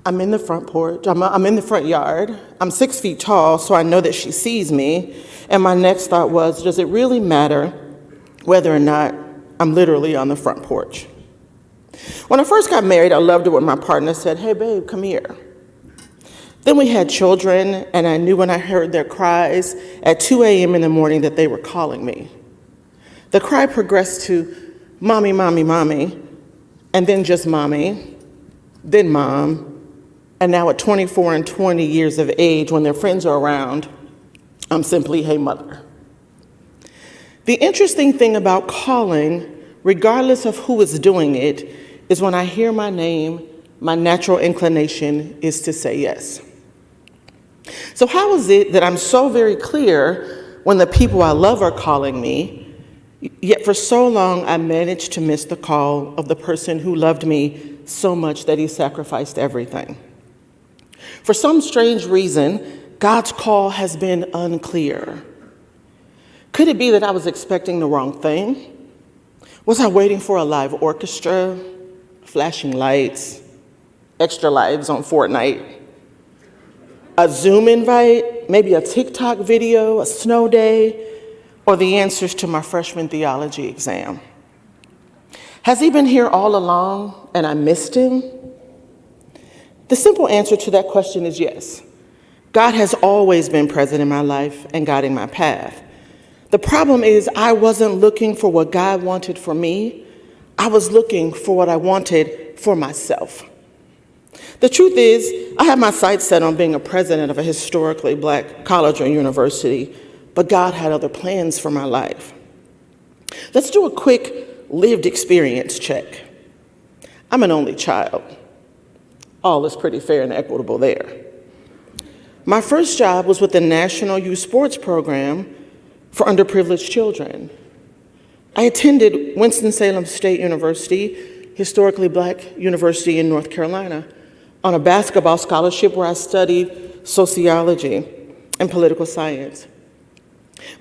I'm in the front porch, I'm in the front yard. I'm 6 feet tall, so I know that she sees me. And my next thought was, does it really matter whether or not I'm literally on the front porch? When I first got married, I loved it when my partner said, hey babe, come here. Then we had children, and I knew when I heard their cries at 2 a.m. in the morning that they were calling me. The cry progressed to mommy, mommy, mommy, and then just mommy, then mom, and now at 24 and 20 years of age, when their friends are around, I'm simply, hey mother. The interesting thing about calling, regardless of who is doing it, is when I hear my name, my natural inclination is to say yes. So how is it that I'm so very clear when the people I love are calling me, yet for so long I managed to miss the call of the person who loved me so much that he sacrificed everything? For some strange reason, God's call has been unclear. Could it be that I was expecting the wrong thing? Was I waiting for a live orchestra, flashing lights, extra lives on Fortnite, a Zoom invite, maybe a TikTok video, a snow day, or the answers to my freshman theology exam? Has he been here all along and I missed him? The simple answer to that question is yes. God has always been present in my life and guiding my path. The problem is I wasn't looking for what God wanted for me. I was looking for what I wanted for myself. The truth is, I had my sights set on being a president of a historically black college or university, but God had other plans for my life. Let's do a quick lived experience check. I'm an only child. All is pretty fair and equitable there. My first job was with the National Youth Sports Program for underprivileged children. I attended Winston-Salem State University, historically black university in North Carolina, on a basketball scholarship where I studied sociology and political science.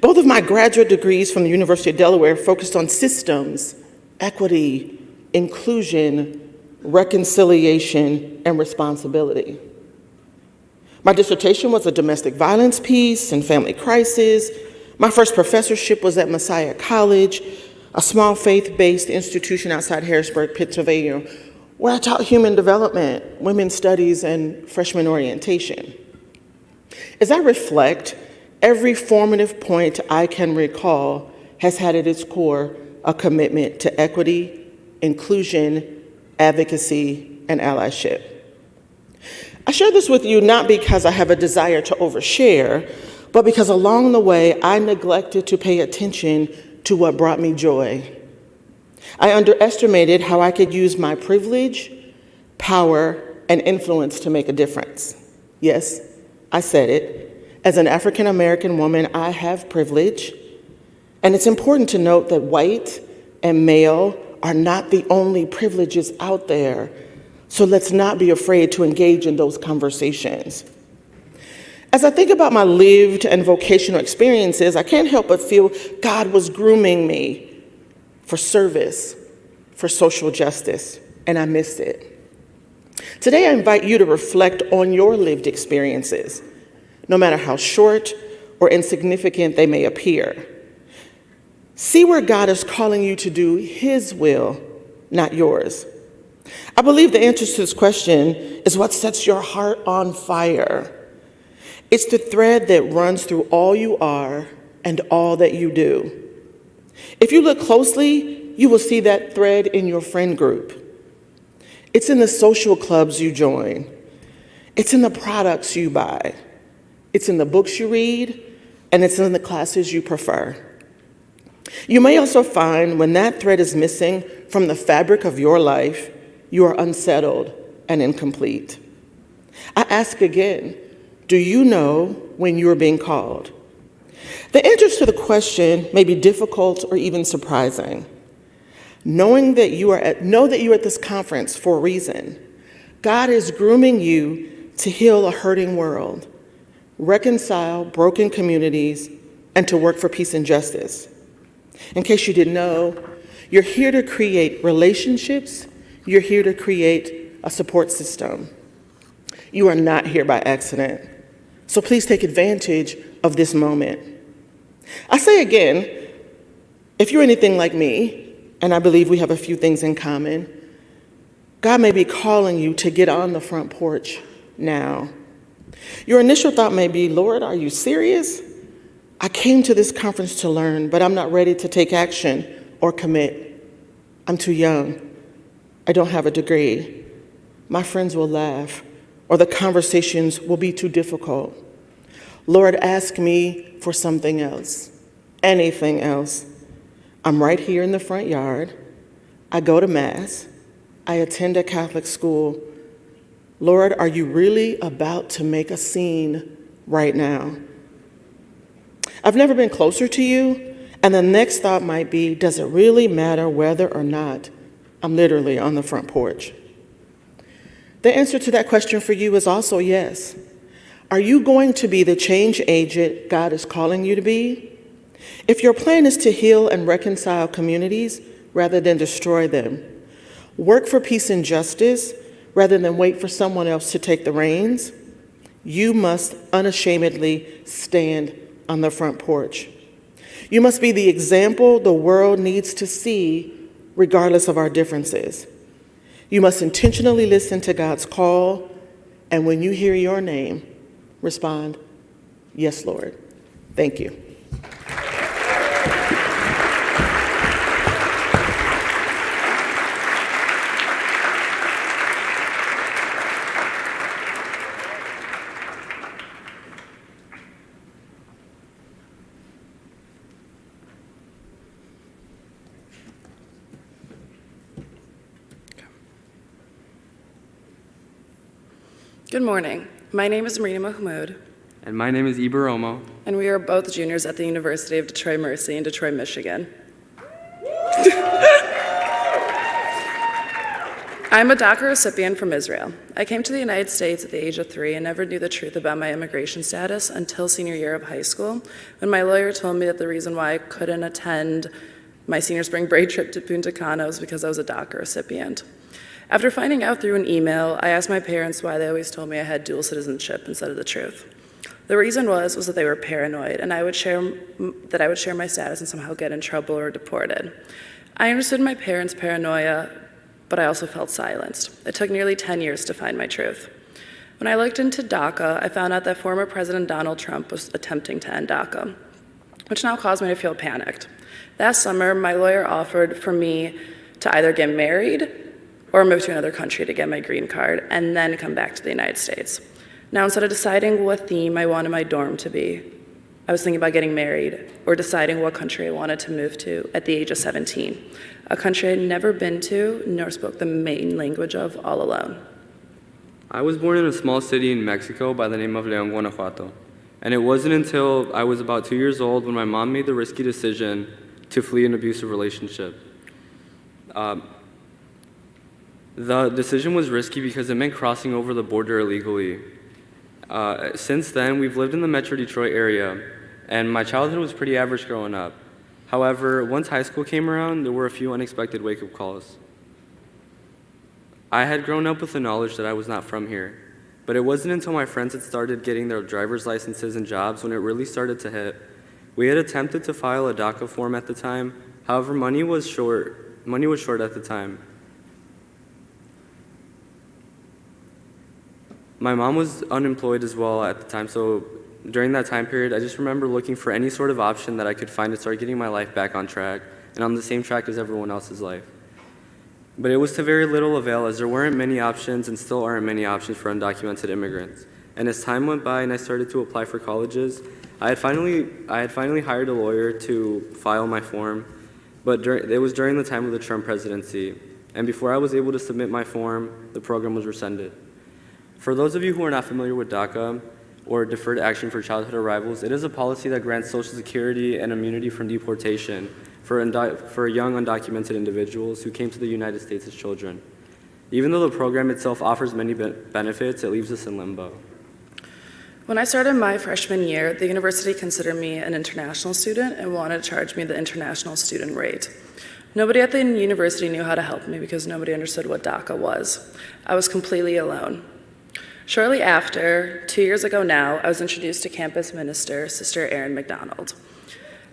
Both of my graduate degrees from the University of Delaware focused on systems, equity, inclusion, reconciliation, and responsibility. My dissertation was a domestic violence piece and family crisis. My first professorship was at Messiah College, a small faith-based institution outside Harrisburg, Pennsylvania, where I taught human development, women's studies, and freshman orientation. As I reflect, every formative point I can recall has had at its core a commitment to equity, inclusion, advocacy, and allyship. I share this with you not because I have a desire to overshare, but because along the way I neglected to pay attention to what brought me joy. I underestimated how I could use my privilege, power, and influence to make a difference. Yes, I said it. As an African American woman, I have privilege, and it's important to note that white and male are not the only privileges out there, so let's not be afraid to engage in those conversations. As I think about my lived and vocational experiences, I can't help but feel God was grooming me for service, for social justice, and I missed it. Today, I invite you to reflect on your lived experiences, no matter how short or insignificant they may appear. See where God is calling you to do His will, not yours. I believe the answer to this question is what sets your heart on fire. It's the thread that runs through all you are and all that you do. If you look closely, you will see that thread in your friend group. It's in the social clubs you join. It's in the products you buy. It's in the books you read, and it's in the classes you prefer. You may also find when that thread is missing from the fabric of your life, you are unsettled and incomplete. I ask again, do you know when you are being called? The answers to the question may be difficult or even surprising. Know that you are at this conference for a reason. God is grooming you to heal a hurting world, reconcile broken communities, and to work for peace and justice. In case you didn't know, you're here to create relationships. You're here to create a support system. You are not here by accident. So please take advantage of this moment. I say again, if you're anything like me, and I believe we have a few things in common, God may be calling you to get on the front porch now. Your initial thought may be, Lord, are you serious? I came to this conference to learn, but I'm not ready to take action or commit. I'm too young. I don't have a degree. My friends will laugh, or the conversations will be too difficult. Lord, ask me for something else, anything else. I'm right here in the front yard. I go to Mass. I attend a Catholic school. Lord, are you really about to make a scene right now? I've never been closer to you, and the next thought might be, does it really matter whether or not I'm literally on the front porch? The answer to that question for you is also yes. Are you going to be the change agent God is calling you to be? If your plan is to heal and reconcile communities rather than destroy them, work for peace and justice rather than wait for someone else to take the reins, you must unashamedly stand on the front porch. You must be the example the world needs to see regardless of our differences. You must intentionally listen to God's call, and when you hear your name, respond, yes, Lord. Thank you. Good morning. My name is Marina Mahmud. And my name is Eber Romo. And we are both juniors at the University of Detroit Mercy in Detroit, Michigan. I'm a DACA recipient from Israel. I came to the United States at the age of 3 and never knew the truth about my immigration status until senior year of high school, when my lawyer told me that the reason why I couldn't attend my senior spring break trip to Punta Cana was because I was a DACA recipient. After finding out through an email, I asked my parents why they always told me I had dual citizenship instead of the truth. The reason was that they were paranoid, and I would share my status and somehow get in trouble or deported. I understood my parents' paranoia, but I also felt silenced. It took nearly 10 years to find my truth. When I looked into DACA, I found out that former President Donald Trump was attempting to end DACA, which now caused me to feel panicked. That summer, my lawyer offered for me to either get married or move to another country to get my green card, and then come back to the United States. Now, instead of deciding what theme I wanted my dorm to be, I was thinking about getting married or deciding what country I wanted to move to at the age of 17, a country I'd never been to nor spoke the main language of all alone. I was born in a small city in Mexico by the name of León, Guanajuato. And it wasn't until I was about 2 years old when my mom made the risky decision to flee an abusive relationship. The decision was risky because it meant crossing over the border illegally. Since then, we've lived in the Metro Detroit area, and my childhood was pretty average growing up. However, once high school came around, there were a few unexpected wake-up calls. I had grown up with the knowledge that I was not from here, but it wasn't until my friends had started getting their driver's licenses and jobs when it really started to hit. We had attempted to file a DACA form at the time, however, money was short at the time. My mom was unemployed as well at the time, so during that time period, I just remember looking for any sort of option that I could find to start getting my life back on track and on the same track as everyone else's life. But it was to very little avail, as there weren't many options and still aren't many options for undocumented immigrants. And as time went by and I started to apply for colleges, I had finally hired a lawyer to file my form, but it was during the time of the Trump presidency. And before I was able to submit my form, the program was rescinded. For those of you who are not familiar with DACA, or Deferred Action for Childhood Arrivals, it is a policy that grants Social Security and immunity from deportation for young undocumented individuals who came to the United States as children. Even though the program itself offers many benefits, it leaves us in limbo. When I started my freshman year, the university considered me an international student and wanted to charge me the international student rate. Nobody at the university knew how to help me because nobody understood what DACA was. I was completely alone. Shortly after, 2 years ago now, I was introduced to campus minister, Sister Erin McDonald.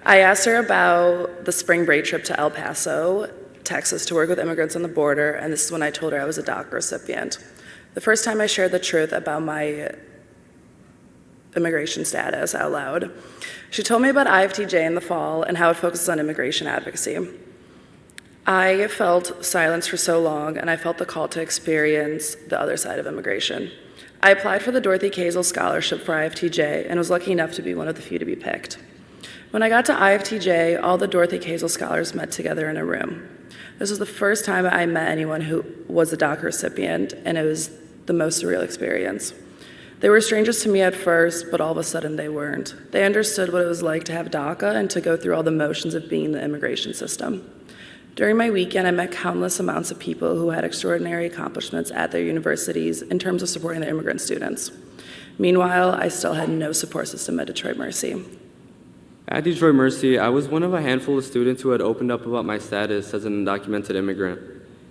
I asked her about the spring break trip to El Paso, Texas, to work with immigrants on the border, and this is when I told her I was a DACA recipient. The first time I shared the truth about my immigration status out loud. She told me about IFTJ in the fall and how it focuses on immigration advocacy. I felt silence for so long, and I felt the call to experience the other side of immigration. I applied for the Dorothy Kazel Scholarship for IFTJ and was lucky enough to be one of the few to be picked. When I got to IFTJ, all the Dorothy Kazel scholars met together in a room. This was the first time I met anyone who was a DACA recipient, and it was the most surreal experience. They were strangers to me at first, but all of a sudden they weren't. They understood what it was like to have DACA and to go through all the motions of being in the immigration system. During my weekend, I met countless amounts of people who had extraordinary accomplishments at their universities in terms of supporting their immigrant students. Meanwhile, I still had no support system at Detroit Mercy. At Detroit Mercy, I was one of a handful of students who had opened up about my status as an undocumented immigrant.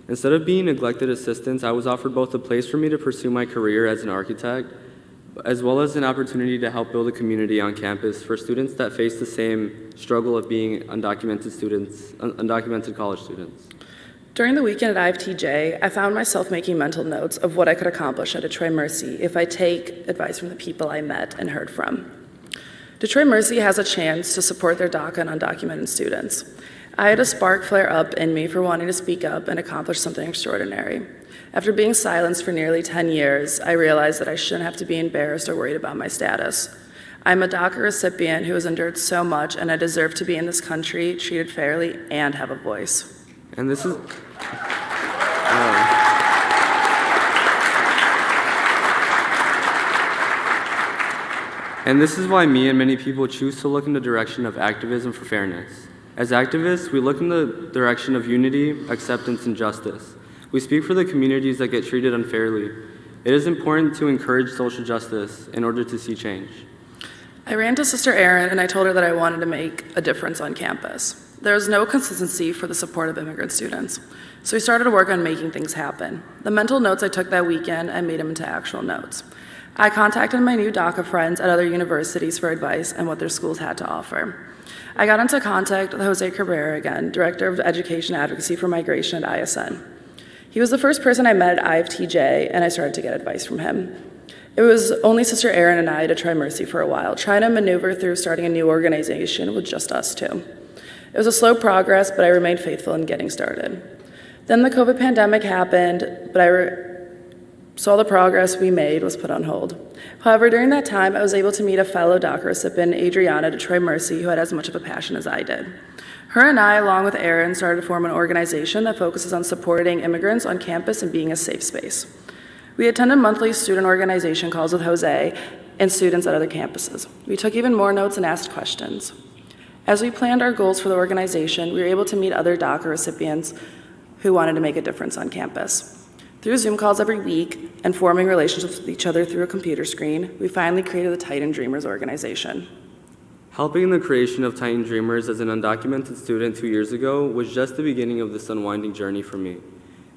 Instead of being neglected assistance, I was offered both a place for me to pursue my career as an architect, as well as an opportunity to help build a community on campus for students that face the same struggle of being undocumented college students. During the weekend at IFTJ, I found myself making mental notes of what I could accomplish at Detroit Mercy if I take advice from the people I met and heard from. Detroit Mercy has a chance to support their DACA and undocumented students. I had a spark flare up in me for wanting to speak up and accomplish something extraordinary. After being silenced for nearly 10 years, I realized that I shouldn't have to be embarrassed or worried about my status. I'm a DACA recipient who has endured so much, and I deserve to be in this country, treated fairly, and have a voice. And this is... And this is why me and many people choose to look in the direction of activism for fairness. As activists, we look in the direction of unity, acceptance, and justice. We speak for the communities that get treated unfairly. It is important to encourage social justice in order to see change. I ran to Sister Erin and I told her that I wanted to make a difference on campus. There was no consistency for the support of immigrant students. So we started to work on making things happen. The mental notes I took that weekend, I made them into actual notes. I contacted my new DACA friends at other universities for advice on what their schools had to offer. I got into contact with Jose Cabrera again, Director of Education Advocacy for Migration at ISN. He was the first person I met at IFTJ, and I started to get advice from him. It was only Sister Erin and I at Detroit Mercy for a while, trying to maneuver through starting a new organization with just us two. It was a slow progress, but I remained faithful in getting started. Then the COVID pandemic happened, but so all the progress we made was put on hold. However, during that time, I was able to meet a fellow DACA recipient, Adriana, at Detroit Mercy, who had as much of a passion as I did. Her and I, along with Erin, started to form an organization that focuses on supporting immigrants on campus and being a safe space. We attended monthly student organization calls with Jose and students at other campuses. We took even more notes and asked questions. As we planned our goals for the organization, we were able to meet other DACA recipients who wanted to make a difference on campus. Through Zoom calls every week and forming relationships with each other through a computer screen, we finally created the Titan Dreamers organization. Helping in the creation of Titan Dreamers as an undocumented student 2 years ago was just the beginning of this unwinding journey for me.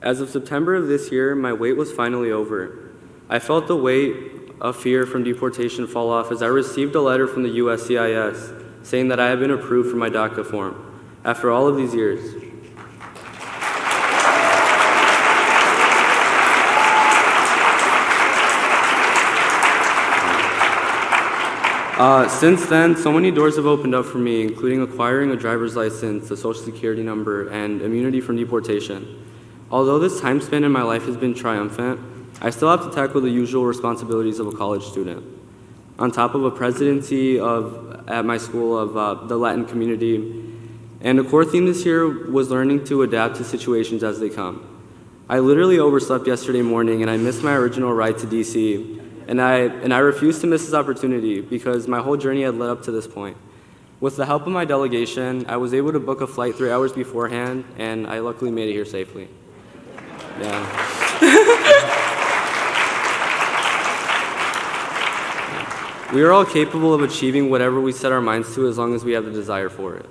As of September of this year, my wait was finally over. I felt the weight of fear from deportation fall off as I received a letter from the USCIS saying that I had been approved for my DACA form after all of these years. Since then, so many doors have opened up for me, including acquiring a driver's license, a social security number, and immunity from deportation. Although this time span in my life has been triumphant, I still have to tackle the usual responsibilities of a college student. On top of a presidency at my school of the Latin community, and a core theme this year was learning to adapt to situations as they come. I literally overslept yesterday morning and I missed my original ride to DC, and I refused to miss this opportunity because my whole journey had led up to this point. With the help of my delegation, I was able to book a flight 3 hours beforehand, and I luckily made it here safely. Yeah. We are all capable of achieving whatever we set our minds to as long as we have the desire for it.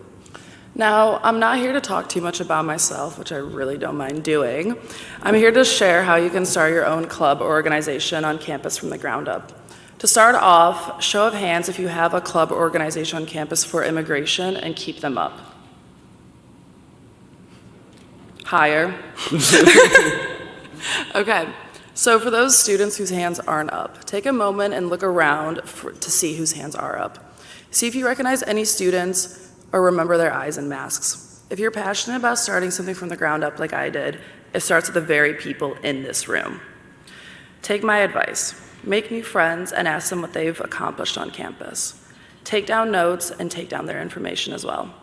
Now, I'm not here to talk too much about myself, which I really don't mind doing. I'm here to share how you can start your own club or organization on campus from the ground up. To start off, show of hands if you have a club or organization on campus for immigration and keep them up. Higher. Okay, so for those students whose hands aren't up, take a moment and look around to see whose hands are up. See if you recognize any students or remember their eyes and masks. If you're passionate about starting something from the ground up like I did, it starts with the very people in this room. Take my advice. Make new friends and ask them what they've accomplished on campus. Take down notes and take down their information as well.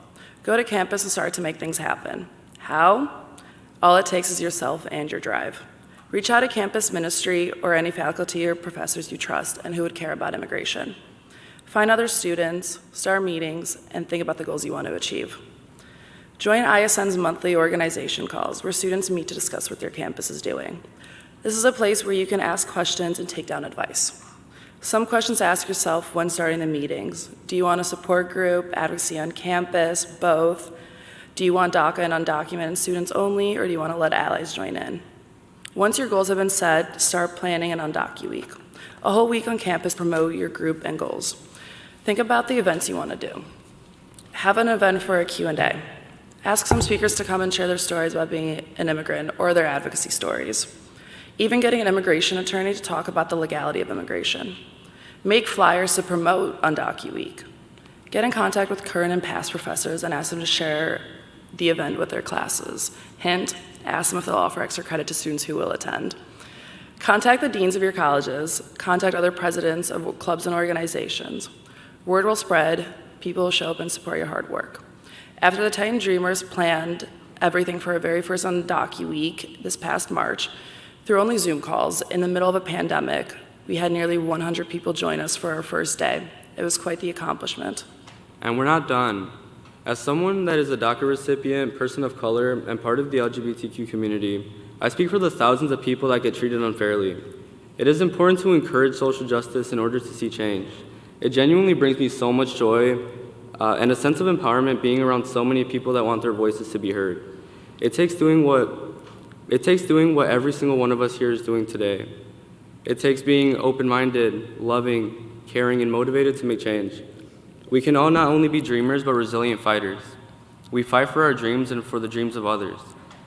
Go to campus and start to make things happen. How? All it takes is yourself and your drive. Reach out to campus ministry or any faculty or professors you trust and who would care about immigration. Find other students, start meetings, and think about the goals you want to achieve. Join ISN's monthly organization calls where students meet to discuss what their campus is doing. This is a place where you can ask questions and take down advice. Some questions to ask yourself when starting the meetings. Do you want a support group, advocacy on campus, both? Do you want DACA and undocumented students only, or do you want to let allies join in? Once your goals have been set, start planning an Undocu Week. A whole week on campus, promote your group and goals. Think about the events you want to do. Have an event for a Q&A. Ask some speakers to come and share their stories about being an immigrant or their advocacy stories. Even getting an immigration attorney to talk about the legality of immigration. Make flyers to promote Undocu Week. Get in contact with current and past professors and ask them to share the event with their classes. Hint, ask them if they'll offer extra credit to students who will attend. Contact the deans of your colleges. Contact other presidents of clubs and organizations. Word will spread, people will show up and support your hard work. After the Titan Dreamers planned everything for our very first Undocu Week this past March, through only Zoom calls, in the middle of a pandemic, we had nearly 100 people join us for our first day. It was quite the accomplishment. And we're not done. As someone that is a DACA recipient, person of color, and part of the LGBTQ community, I speak for the thousands of people that get treated unfairly. It is important to encourage social justice in order to see change. It genuinely brings me so much joy and a sense of empowerment being around so many people that want their voices to be heard. It takes doing what every single one of us here is doing today. It takes being open-minded, loving, caring, and motivated to make change. We can all not only be dreamers, but resilient fighters. We fight for our dreams and for the dreams of others.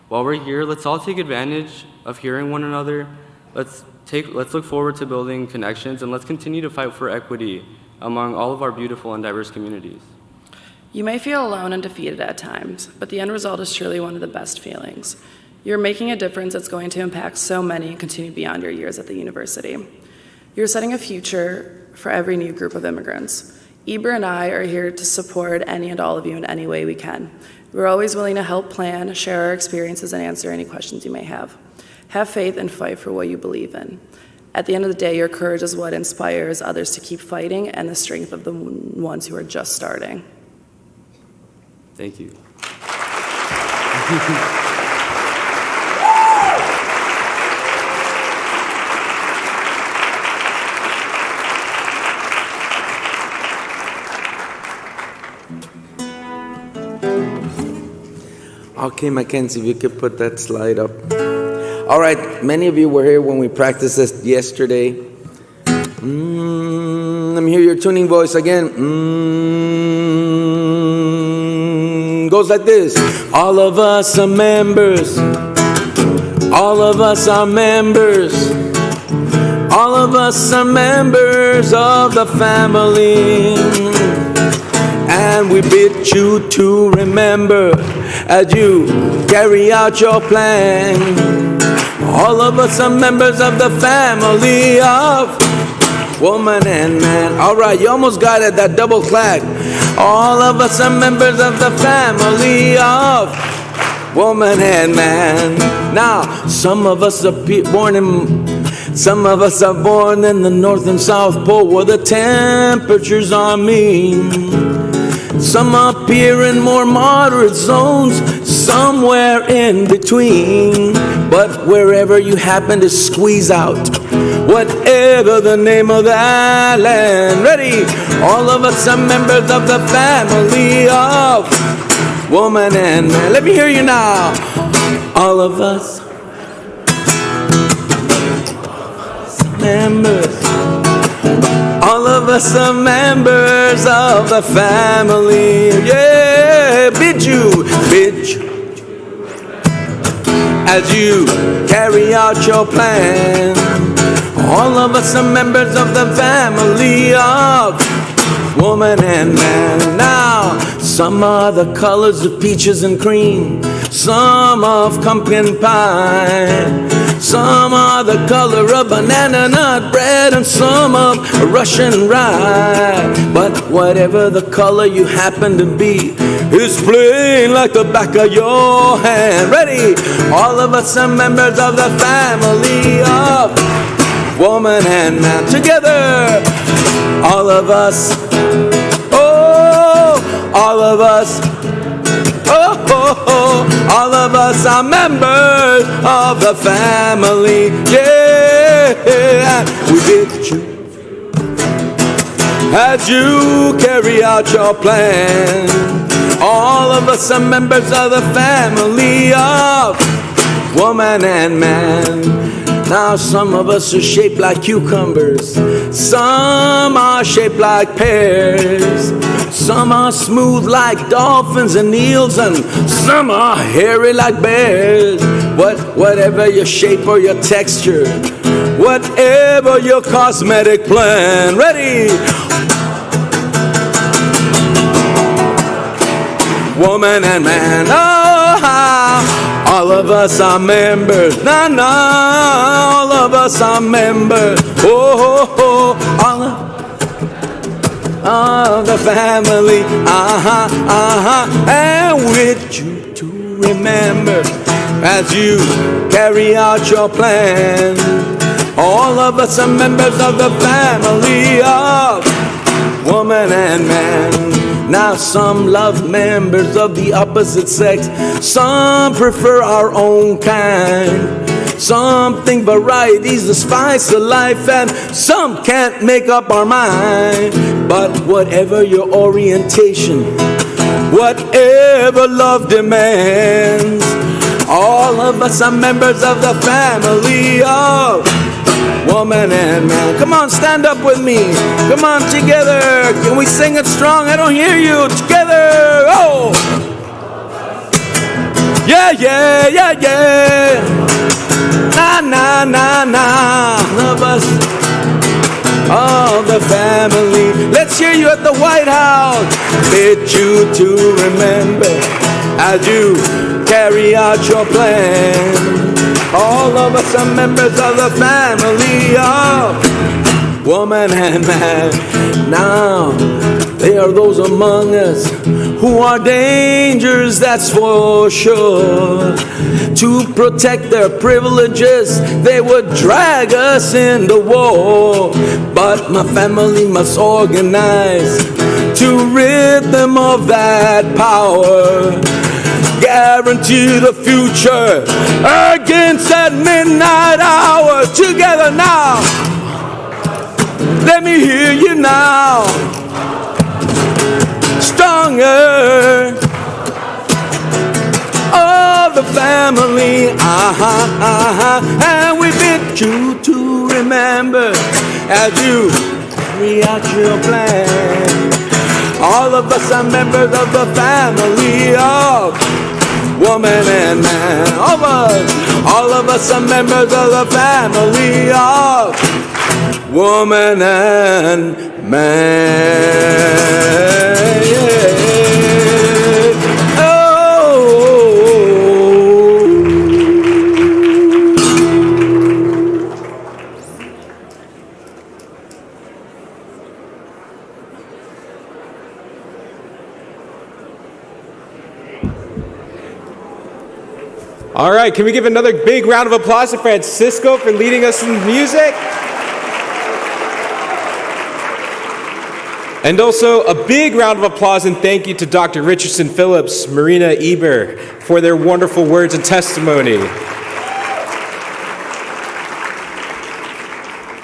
While we're here, let's all take advantage of hearing one another. Let's look forward to building connections, and let's continue to fight for equity among all of our beautiful and diverse communities. You may feel alone and defeated at times, but the end result is truly one of the best feelings. You're making a difference that's going to impact so many and continue beyond your years at the university. You're setting a future for every new group of immigrants. Eber and I are here to support any and all of you in any way we can. We're always willing to help plan, share our experiences, and answer any questions you may have. Have faith and fight for what you believe in. At the end of the day, your courage is what inspires others to keep fighting and the strength of the ones who are just starting. Thank you. Okay, Mackenzie, if you could put that slide up. All right, many of you were here when we practiced this yesterday. Let me hear your tuning voice again. Goes like this. All of us are members. All of us are members. All of us are members of the family. and we bid you to remember as you carry out your plan. All of us are members of the family of woman and man. All right, you almost got it, that double clap. All of us are members of the family of woman and man. Now, some of us are born in the North and South Pole where the temperatures are mean. Some appear in more moderate zones, somewhere in between. But wherever you happen to squeeze out, whatever the name of that land, ready? All of us are members of the family of woman and man. Let me hear you now. All of us members. All of us are members of the family. Yeah, bid you as you carry out your plan. All of us are members of the family of woman and man. Now, some are the colors of peaches and cream, some of pumpkin pie, some are the color of banana nut bread, and some of Russian rye. But whatever the color you happen to be, is plain like the back of your hand. Ready? All of us are members of the family of woman and man. Together, all of us, oh, all of us, oh, oh, oh, all of us are members of the family. Yeah, we bid you as you carry out your plan. All of us are members of the family of woman and man. Now some of us are shaped like cucumbers, some are shaped like pears, some are smooth like dolphins and eels, and some are hairy like bears. But whatever your shape or your texture, whatever your cosmetic plan, ready? Woman and man, oh, how all of us are members. Nah, nah, all of us are members. Oh, oh, oh, all of the family. And with you to remember as you carry out your plan. All of us are members of the family of woman and man. Now some love members of the opposite sex, some prefer our own kind, some think variety's the spice of life, and some can't make up our mind. But whatever your orientation, whatever love demands, all of us are members of the family of woman and man. Come on, stand up with me. Come on, together. Can we sing it strong? I don't hear you. Together. Oh. Yeah, yeah, yeah, yeah. Na, na, na, na. Love us. All the family. Let's hear you at the White House. Bid you to remember as you carry out your plan. All of us are members of the family of woman and man. Now, there are those among us who are dangerous, that's for sure. To protect their privileges, they would drag us into war. But my family must organize to rid them of that power. Guarantee the future against that midnight hour. Together now, let me hear you now. Stronger, all the family, and we bid you to remember as you carry out your plan. All of us are members of the family of woman and man. All of us are members of the family of woman and man. Yeah. All right, can we give another big round of applause to Francisco for leading us in music? And also a big round of applause and thank you to Dr. Richardson-Phillips, Marina, Eber for their wonderful words and testimony.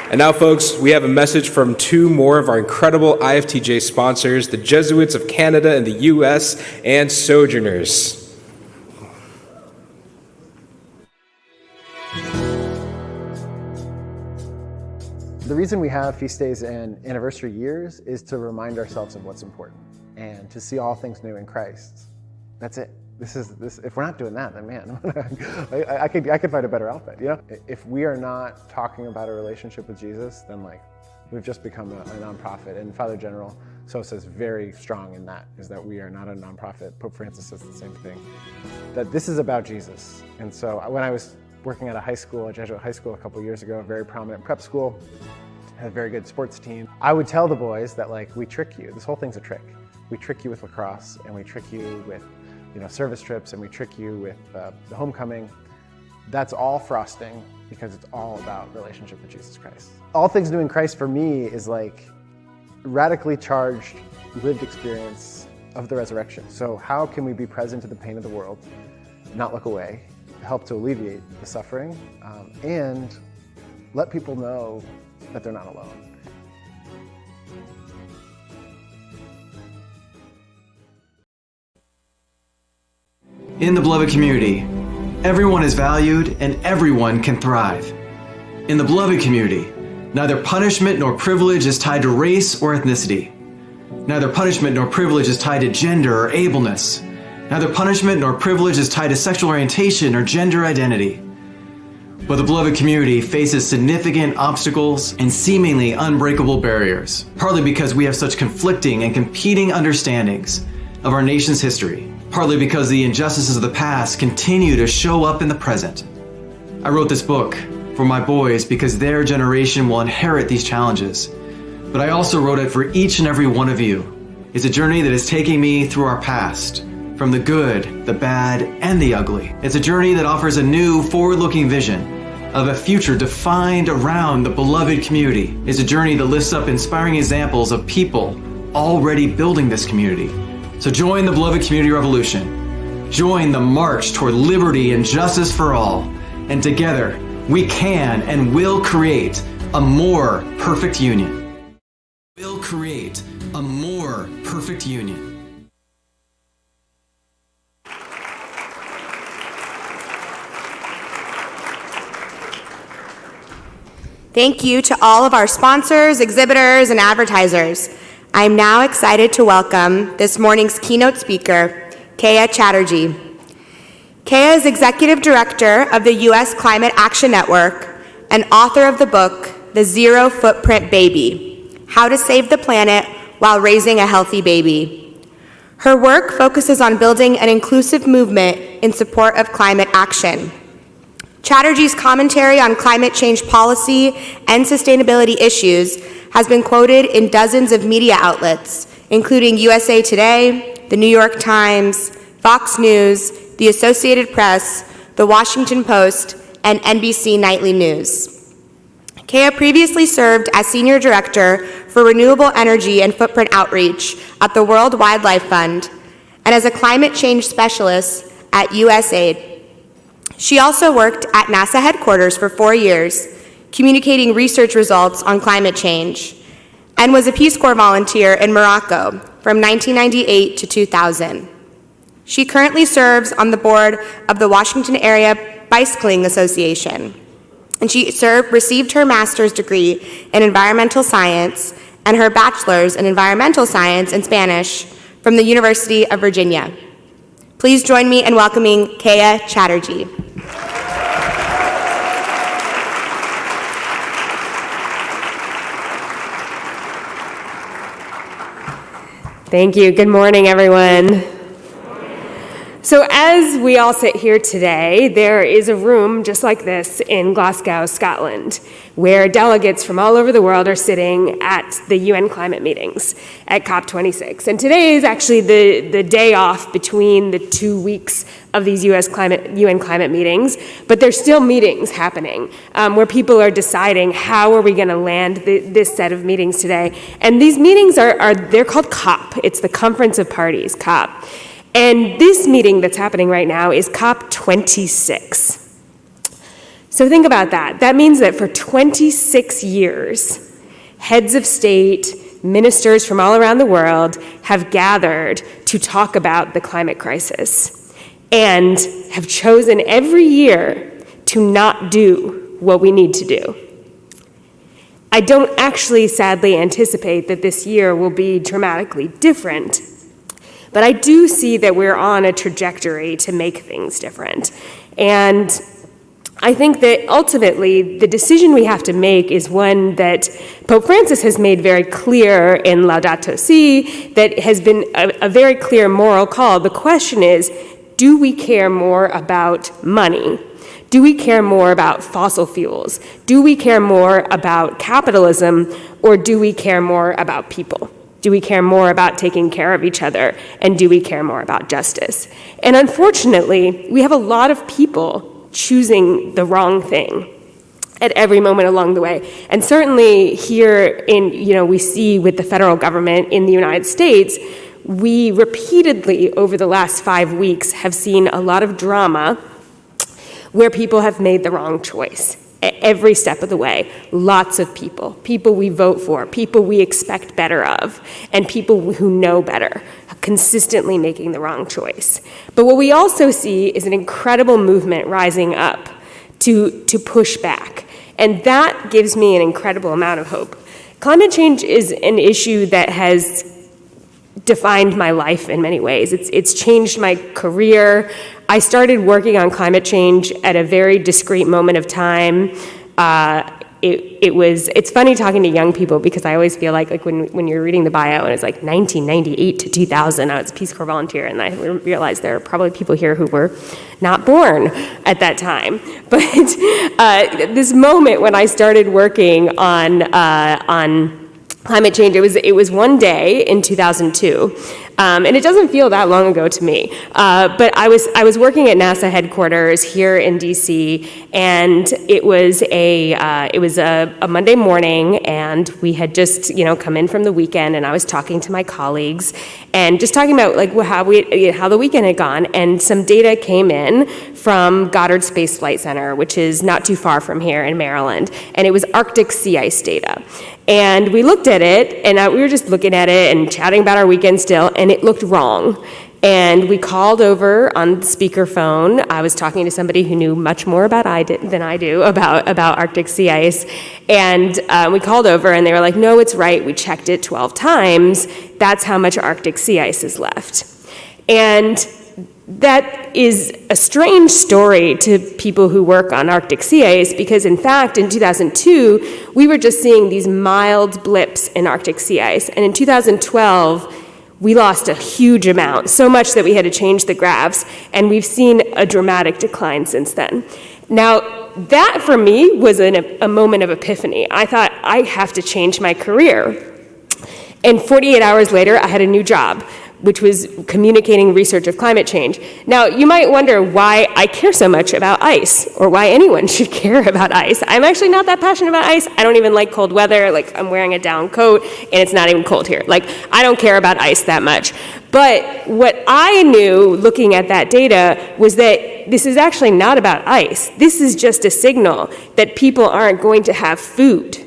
And now, folks, we have a message from two more of our incredible IFTJ sponsors, the Jesuits of Canada and the U.S., and Sojourners. The reason we have feast days and anniversary years is to remind ourselves of what's important and to see all things new in Christ. That's it. If we're not doing that, then man, I could find a better outfit. You know, if we are not talking about a relationship with Jesus, then like we've just become a nonprofit. And Father General Sosa is very strong in that, is that we are not a nonprofit. Pope Francis says the same thing, that this is about Jesus. And so when I was working at a Jesuit high school a couple years ago, a very prominent prep school, had a very good sports team, I would tell the boys that like, we trick you. This whole thing's a trick. We trick you with lacrosse, and we trick you with service trips, and we trick you with the homecoming. That's all frosting because it's all about relationship with Jesus Christ. All things new in Christ for me is like radically charged, lived experience of the resurrection. So how can we be present to the pain of the world, not look away, help to alleviate the suffering, and let people know that they're not alone. In the beloved community, everyone is valued and everyone can thrive. In the beloved community, neither punishment nor privilege is tied to race or ethnicity. Neither punishment nor privilege is tied to gender or ableness. Neither punishment nor privilege is tied to sexual orientation or gender identity. But the beloved community faces significant obstacles and seemingly unbreakable barriers, partly because we have such conflicting and competing understandings of our nation's history. Partly because the injustices of the past continue to show up in the present. I wrote this book for my boys because their generation will inherit these challenges. But I also wrote it for each and every one of you. It's a journey that is taking me through our past, from the good, the bad, and the ugly. It's a journey that offers a new, forward-looking vision of a future defined around the beloved community. It's a journey that lifts up inspiring examples of people already building this community. So join the beloved community revolution. Join the march toward liberty and justice for all. And together, we can and will create a more perfect union. We'll create a more perfect union. Thank you to all of our sponsors, exhibitors, and advertisers. I'm now excited to welcome this morning's keynote speaker, Keya Chatterjee. Keya is Executive Director of the U.S. Climate Action Network and author of the book, The Zero Footprint Baby: How to Save the Planet While Raising a Healthy Baby. Her work focuses on building an inclusive movement in support of climate action. Chatterjee's commentary on climate change policy and sustainability issues has been quoted in dozens of media outlets, including USA Today, The New York Times, Fox News, The Associated Press, The Washington Post, and NBC Nightly News. Keya previously served as Senior Director for Renewable Energy and Footprint Outreach at the World Wildlife Fund and as a Climate Change Specialist at USAID. She also worked at NASA headquarters for 4 years, communicating research results on climate change, and was a Peace Corps volunteer in Morocco from 1998 to 2000. She currently serves on the board of the Washington Area Bicycling Association, and she received her master's degree in environmental science and her bachelor's in environmental science and Spanish from the University of Virginia. Please join me in welcoming Keya Chatterjee. Thank you. Good morning, everyone. So as as we all sit here today, there is a room just like this in Glasgow, Scotland, where delegates from all over the world are sitting at the UN climate meetings at COP26. And today is actually the day off between the 2 weeks of these UN climate meetings, but there's still meetings happening where people are deciding how are we going to land this set of meetings today. And these meetings they're called COP. It's the Conference of Parties, COP. And this meeting that's happening right now is COP26. So think about that. That means that for 26 years, heads of state, ministers from all around the world have gathered to talk about the climate crisis and have chosen every year to not do what we need to do. I don't actually sadly anticipate that this year will be dramatically different, but I do see that we're on a trajectory to make things different. And I think that ultimately the decision we have to make is one that Pope Francis has made very clear in Laudato Si, that has been a very clear moral call. The question is, do we care more about money? Do we care more about fossil fuels? Do we care more about capitalism, or do we care more about people? Do we care more about taking care of each other? And do we care more about justice? And unfortunately, we have a lot of people choosing the wrong thing at every moment along the way. And certainly here we see with the federal government in the United States, we repeatedly over the last 5 weeks have seen a lot of drama where people have made the wrong choice at every step of the way. Lots of people we vote for, people we expect better of, and people who know better, consistently making the wrong choice. But what we also see is an incredible movement rising up to push back, and that gives me an incredible amount of hope. Climate change is an issue that has defined my life in many ways. It's changed my career. I started working on climate change at a very discrete moment of time. It's funny talking to young people because I always feel like when you're reading the bio and it's like 1998 to 2000, I was a Peace Corps volunteer, and I realized there are probably people here who were not born at that time. But this moment when I started working on climate change, it was one day in 2002, and it doesn't feel that long ago to me. But I was working at NASA headquarters here in DC, and it was a Monday morning, and we had just come in from the weekend, and I was talking to my colleagues and just talking about how the weekend had gone, and some data came in from Goddard Space Flight Center, which is not too far from here in Maryland, and it was Arctic sea ice data. And we looked at it, and we were just looking at it and chatting about our weekend still, and it looked wrong. And we called over on the speakerphone. I was talking to somebody who knew much more than I do about Arctic sea ice. And we called over, and they were like, no, it's right. We checked it 12 times. That's how much Arctic sea ice is left. And that is a strange story to people who work on Arctic sea ice because, in fact, in 2002, we were just seeing these mild blips in Arctic sea ice. And in 2012, we lost a huge amount, so much that we had to change the graphs, and we've seen a dramatic decline since then. Now, that for me was a moment of epiphany. I thought, I have to change my career. And 48 hours later, I had a new job, which was communicating research of climate change. Now, you might wonder why I care so much about ice, or why anyone should care about ice. I'm actually not that passionate about ice. I don't even like cold weather. I'm wearing a down coat, and it's not even cold here. I don't care about ice that much. But what I knew, looking at that data, was that this is actually not about ice. This is just a signal that people aren't going to have food,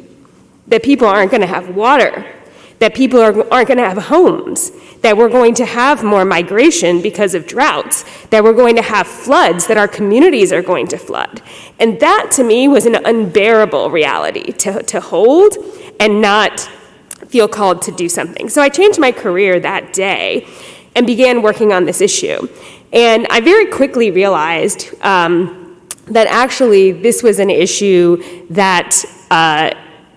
that people aren't going to have water, that people aren't going to have homes, that we're going to have more migration because of droughts, that we're going to have floods, that our communities are going to flood. And that, to me, was an unbearable reality to hold and not feel called to do something. So I changed my career that day and began working on this issue. And I very quickly realized that actually this was an issue that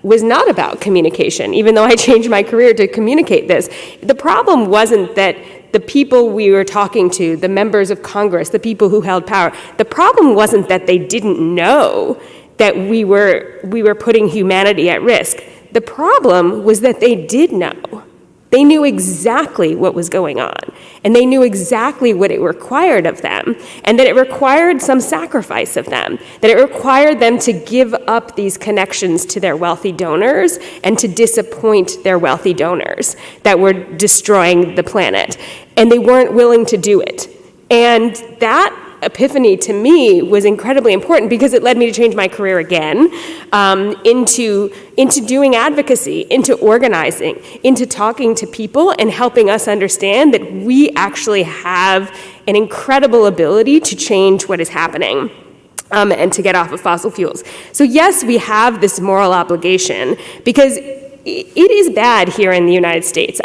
was not about communication, even though I changed my career to communicate this. The problem wasn't that the people we were talking to, the members of Congress, the people who held power, the problem wasn't that they didn't know that we were putting humanity at risk. The problem was that they did know. They knew exactly what was going on, and they knew exactly what it required of them, and that it required some sacrifice of them, that it required them to give up these connections to their wealthy donors and to disappoint their wealthy donors that were destroying the planet. And they weren't willing to do it. And that epiphany to me was incredibly important because it led me to change my career again, into doing advocacy, into organizing, into talking to people and helping us understand that we actually have an incredible ability to change what is happening. And to get off of fossil fuels. So yes, we have this moral obligation because it is bad here in the United States.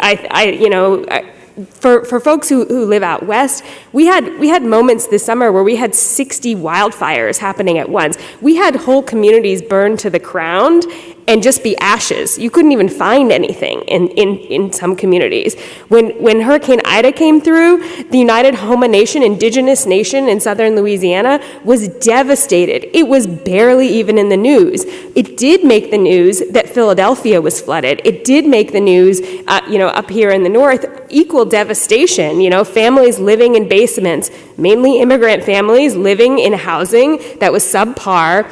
For folks who live out west, we had moments this summer where we had 60 wildfires happening at once. We had whole communities burned to the ground and just be ashes. You couldn't even find anything in some communities. When Hurricane Ida came through, the United Homa Nation, indigenous nation in southern Louisiana, was devastated. It was barely even in the news. It did make the news that Philadelphia was flooded. It did make the news, up here in the north, equal devastation. Families living in basements, mainly immigrant families living in housing that was subpar,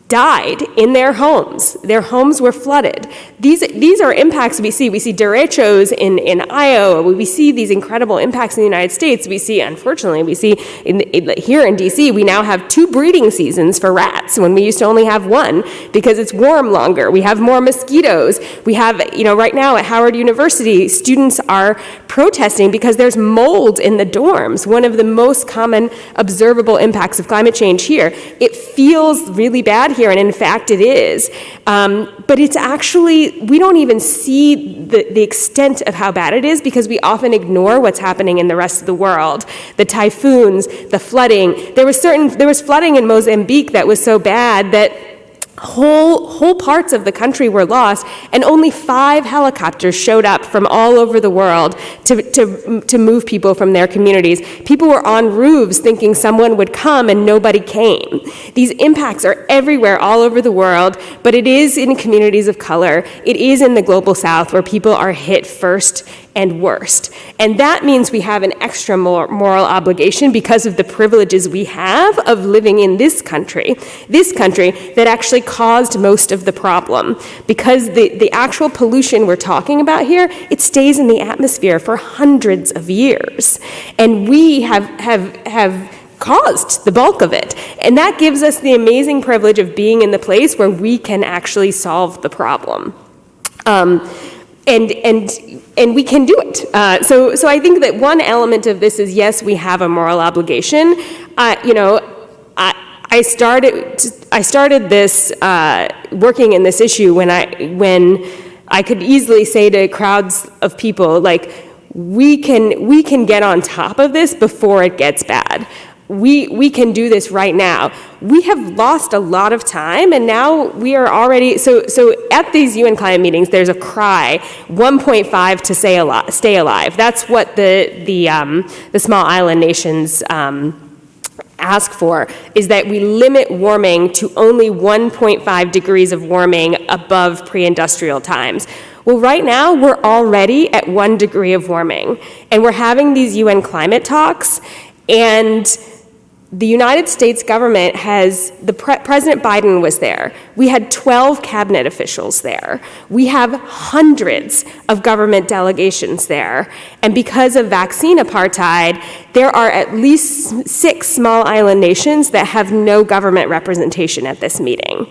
died in their homes. Their homes were flooded. These are impacts we see. We see derechos in Iowa. We see these incredible impacts in the United States. Unfortunately, here in DC, we now have 2 breeding seasons for rats when we used to only have 1 because it's warm longer. We have more mosquitoes. We have, right now at Howard University, students are protesting because there's mold in the dorms, one of the most common observable impacts of climate change here. It feels really bad here, and in fact it is. But it's actually, we don't even see the extent of how bad it is because we often ignore what's happening in the rest of the world. The typhoons, the flooding. There was flooding in Mozambique that was so bad that whole parts of the country were lost, and only 5 helicopters showed up from all over the world to move people from their communities. People were on roofs thinking someone would come, and nobody came. These impacts are everywhere, all over the world, but it is in communities of color. It is in the global south where people are hit first and worst. And that means we have an extra moral obligation because of the privileges we have of living in this country that actually caused most of the problem. Because the actual pollution we're talking about here, it stays in the atmosphere for hundreds of years. And we have caused the bulk of it. And that gives us the amazing privilege of being in the place where we can actually solve the problem. And we can do it. So I think that one element of this is, yes, we have a moral obligation. I started this working in this issue when I could easily say to crowds of people, like, we can get on top of this before it gets bad. We can do this right now. We have lost a lot of time, and now we are already, so at these UN climate meetings, there's a cry, 1.5 to stay alive. That's what the small island nations ask for, is that we limit warming to only 1.5 degrees of warming above pre-industrial times. Well, right now, we're already at 1 degree of warming, and we're having these UN climate talks, and the United States government President Biden was there. We had 12 cabinet officials there. We have hundreds of government delegations there. And because of vaccine apartheid, there are at least 6 small island nations that have no government representation at this meeting.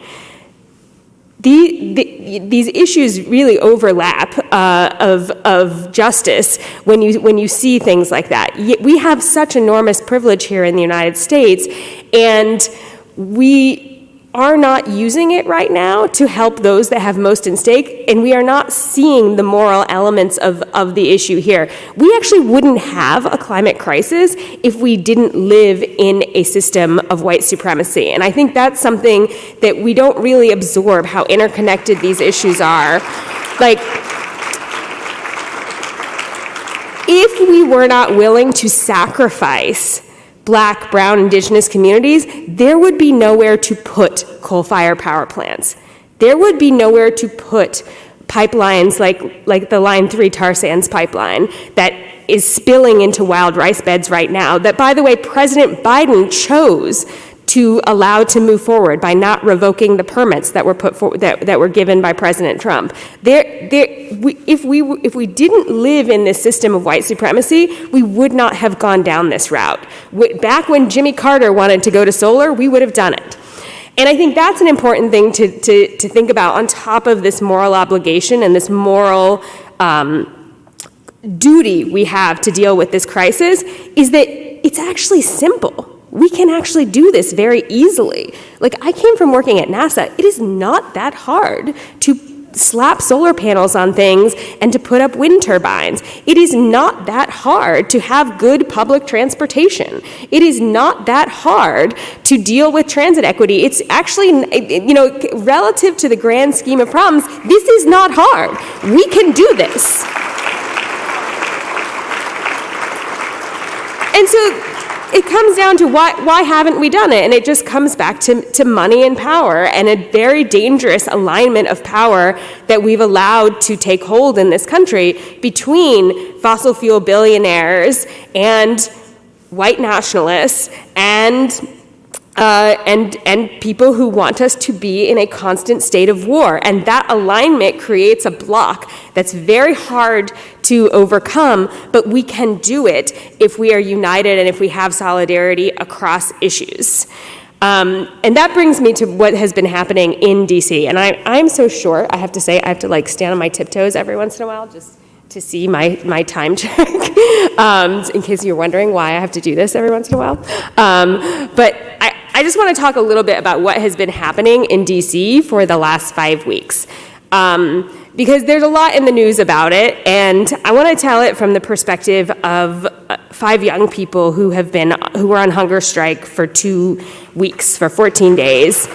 These issues really overlap of justice when you see things like that. We have such enormous privilege here in the United States, and we are not using it right now to help those that have most at stake, and we are not seeing the moral elements of the issue here. We actually wouldn't have a climate crisis if we didn't live in a system of white supremacy. And I think that's something that we don't really absorb, how interconnected these issues are. if we were not willing to sacrifice Black, brown, indigenous communities, there would be nowhere to put coal-fired power plants. There would be nowhere to put pipelines like the Line 3 tar sands pipeline that is spilling into wild rice beds right now, that, by the way, President Biden chose to allow to move forward by not revoking the permits that were put forward, that were given by President Trump. If we didn't live in this system of white supremacy, we would not have gone down this route. Back when Jimmy Carter wanted to go to solar, we would have done it. And I think that's an important thing to think about on top of this moral obligation and this moral duty we have to deal with this crisis, is that it's actually simple. We can actually do this very easily. Like, I came from working at NASA. It is not that hard to slap solar panels on things and to put up wind turbines. It is not that hard to have good public transportation. It is not that hard to deal with transit equity. It's actually, relative to the grand scheme of problems, this is not hard. We can do this. And so it comes down to why haven't we done it? And it just comes back to money and power, and a very dangerous alignment of power that we've allowed to take hold in this country between fossil fuel billionaires and white nationalists and people who want us to be in a constant state of war. And that alignment creates a block that's very hard to overcome, but we can do it if we are united and if we have solidarity across issues. And that brings me to what has been happening in DC. And I'm so short, I have to say, I have to stand on my tiptoes every once in a while just to see my time check, in case you're wondering why I have to do this every once in a while. But I just want to talk a little bit about what has been happening in DC for the last 5 weeks. Because there's a lot in the news about it, and I want to tell it from the perspective of 5 young people who were on hunger strike for 2 weeks, for 14 days,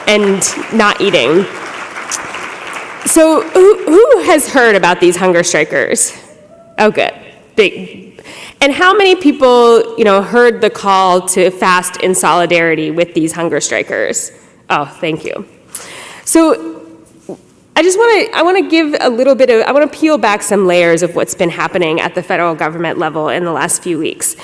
and not eating. So who has heard about these hunger strikers? Oh, good. Big. And how many people, heard the call to fast in solidarity with these hunger strikers? Oh, thank you. So I want to give a little bit of, I want to peel back some layers of what's been happening at the federal government level in the last few weeks.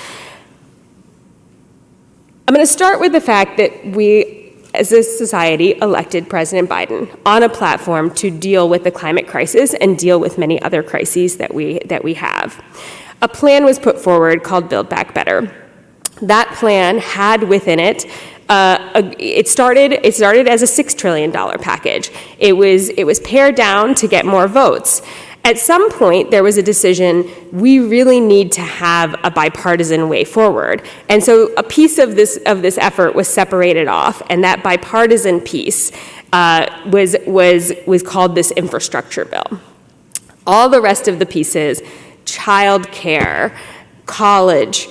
I'm going to start with the fact that we, as a society, elected President Biden on a platform to deal with the climate crisis and deal with many other crises that we have. A plan was put forward called Build Back Better. That plan had within it, it started as a $6 trillion package. It was pared down to get more votes. At some point, there was a decision, we really need to have a bipartisan way forward. And so a piece of this effort was separated off, and that bipartisan piece was called this infrastructure bill. All the rest of the pieces, child care, college,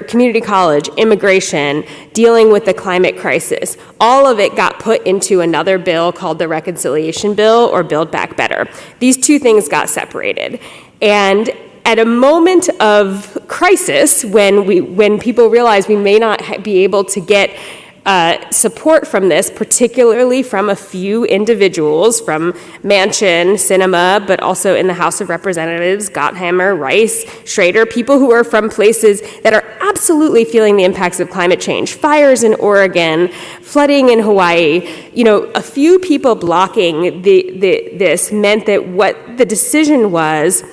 community college, immigration, dealing with the climate crisis, all of it got put into another bill called the Reconciliation Bill or Build Back Better. These two things got separated. And at a moment of crisis, when people realize we may not be able to get support from this, particularly from a few individuals, from Manchin, Sinema, but also in the House of Representatives, Gottheimer, Rice, Schrader, people who are from places that are absolutely feeling the impacts of climate change, fires in Oregon, flooding in Hawaii. A few people blocking this meant that what the decision was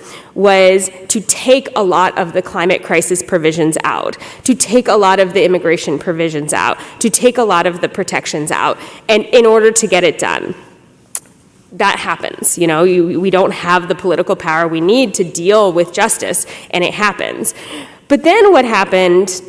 to take a lot of the climate crisis provisions out, to take a lot of the immigration provisions out, to take a lot of the protections out, and in order to get it done. That happens, we don't have the political power we need to deal with justice, and it happens. But then what happened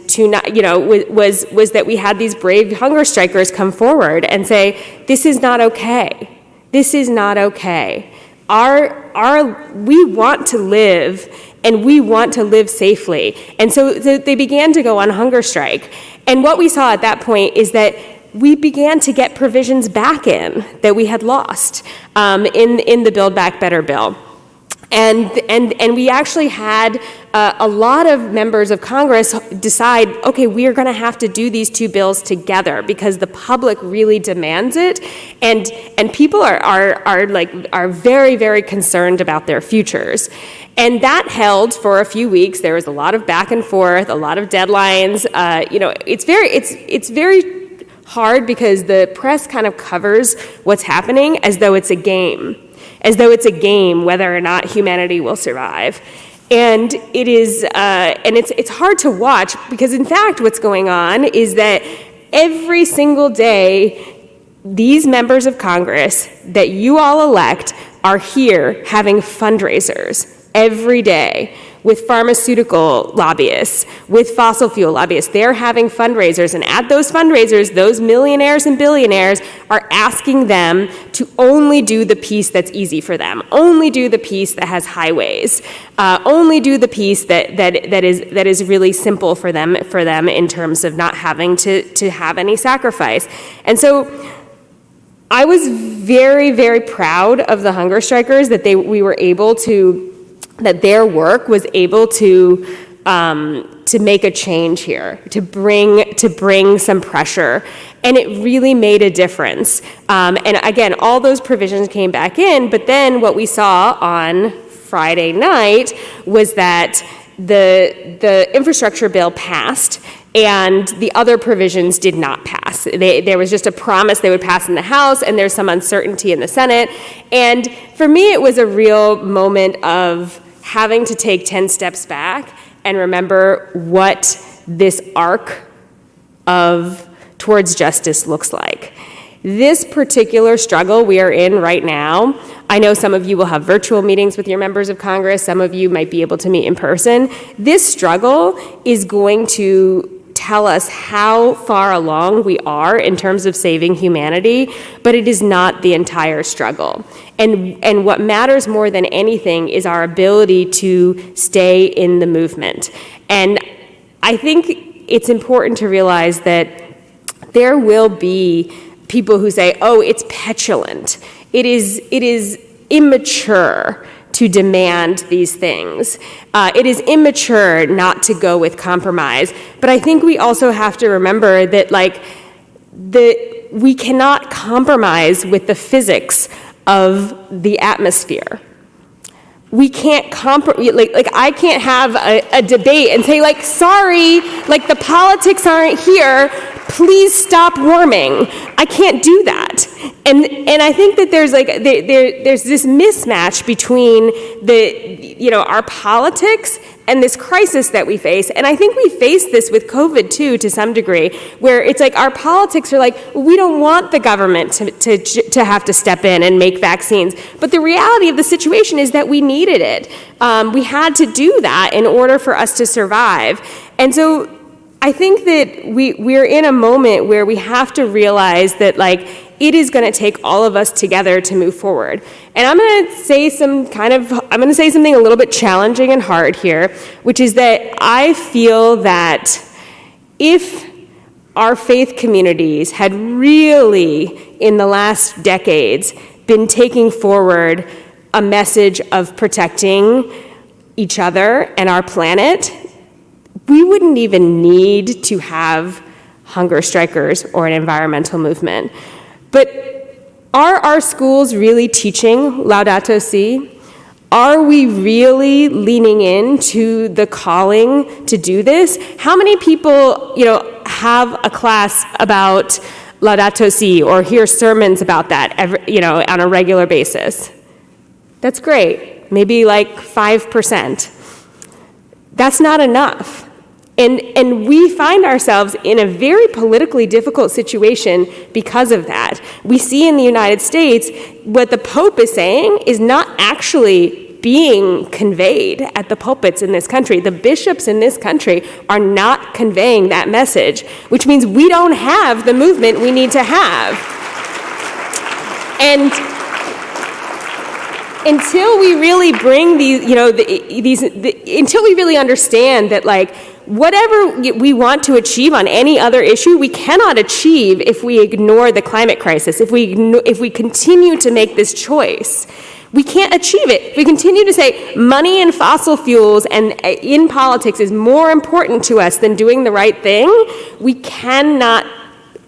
was that we had these brave hunger strikers come forward and say, this is not okay. This is not okay. We want to live, and we want to live safely. And so they began to go on hunger strike. And what we saw at that point is that we began to get provisions back in that we had lost in the Build Back Better bill. And we actually had a lot of members of Congress decide, okay, we are going to have to do these two bills together because the public really demands it, and people are very, very concerned about their futures. And that held for a few weeks. There was a lot of back and forth, a lot of deadlines. It's very hard because the press kind of covers what's happening as though it's a game. As though it's a game whether or not humanity will survive. And it is, and it's hard to watch because in fact what's going on is that every single day these members of Congress that you all elect are here having fundraisers every day with pharmaceutical lobbyists, with fossil fuel lobbyists. They're having fundraisers, and at those fundraisers, those millionaires and billionaires are asking them to only do the piece that's easy for them, only do the piece that has highways, only do the piece that is really simple for them in terms of not having to have any sacrifice. And so I was very, very proud of the hunger strikers that that their work was able to make a change here, to bring some pressure, and it really made a difference. And again, all those provisions came back in, but then what we saw on Friday night was that the infrastructure bill passed, and the other provisions did not pass. There was just a promise they would pass in the House, and there's some uncertainty in the Senate. And for me, it was a real moment of having to take 10 steps back and remember what this arc towards justice looks like. This particular struggle we are in right now, I know some of you will have virtual meetings with your members of Congress, some of you might be able to meet in person. This struggle is going to tell us how far along we are in terms of saving humanity, but it is not the entire struggle. And what matters more than anything is our ability to stay in the movement. And I think it's important to realize that there will be people who say, oh, it's petulant. It is immature to demand these things. It is immature not to go with compromise. But I think we also have to remember that we cannot compromise with the physics of the atmosphere. We can't I can't have a debate and say sorry, the politics aren't here, please stop warming. I can't do that. And I think that there's there's this mismatch between our politics and this crisis that we face. And I think we face this with COVID too, to some degree, where it's our politics are well, we don't want the government to have to step in and make vaccines. But the reality of the situation is that we needed it. We had to do that in order for us to survive. And so I think that we're in a moment where we have to realize that it is going to take all of us together to move forward. And I'm going to say something a little bit challenging and hard here, which is that I feel that if our faith communities had really, in the last decades, been taking forward a message of protecting each other and our planet, we wouldn't even need to have hunger strikers or an environmental movement. But are our schools really teaching Laudato Si? Are we really leaning into the calling to do this? How many people, have a class about Laudato Si or hear sermons about that on a regular basis? That's great. Maybe 5%. That's not enough. And we find ourselves in a very politically difficult situation because of that. We see in the United States what the Pope is saying is not actually being conveyed at the pulpits in this country. The bishops in this country are not conveying that message, which means we don't have the movement we need to have. And until we really bring until we really understand that whatever we want to achieve on any other issue, we cannot achieve if we ignore the climate crisis, if we continue to make this choice. We can't achieve it. We continue to say money and fossil fuels and in politics is more important to us than doing the right thing. We cannot,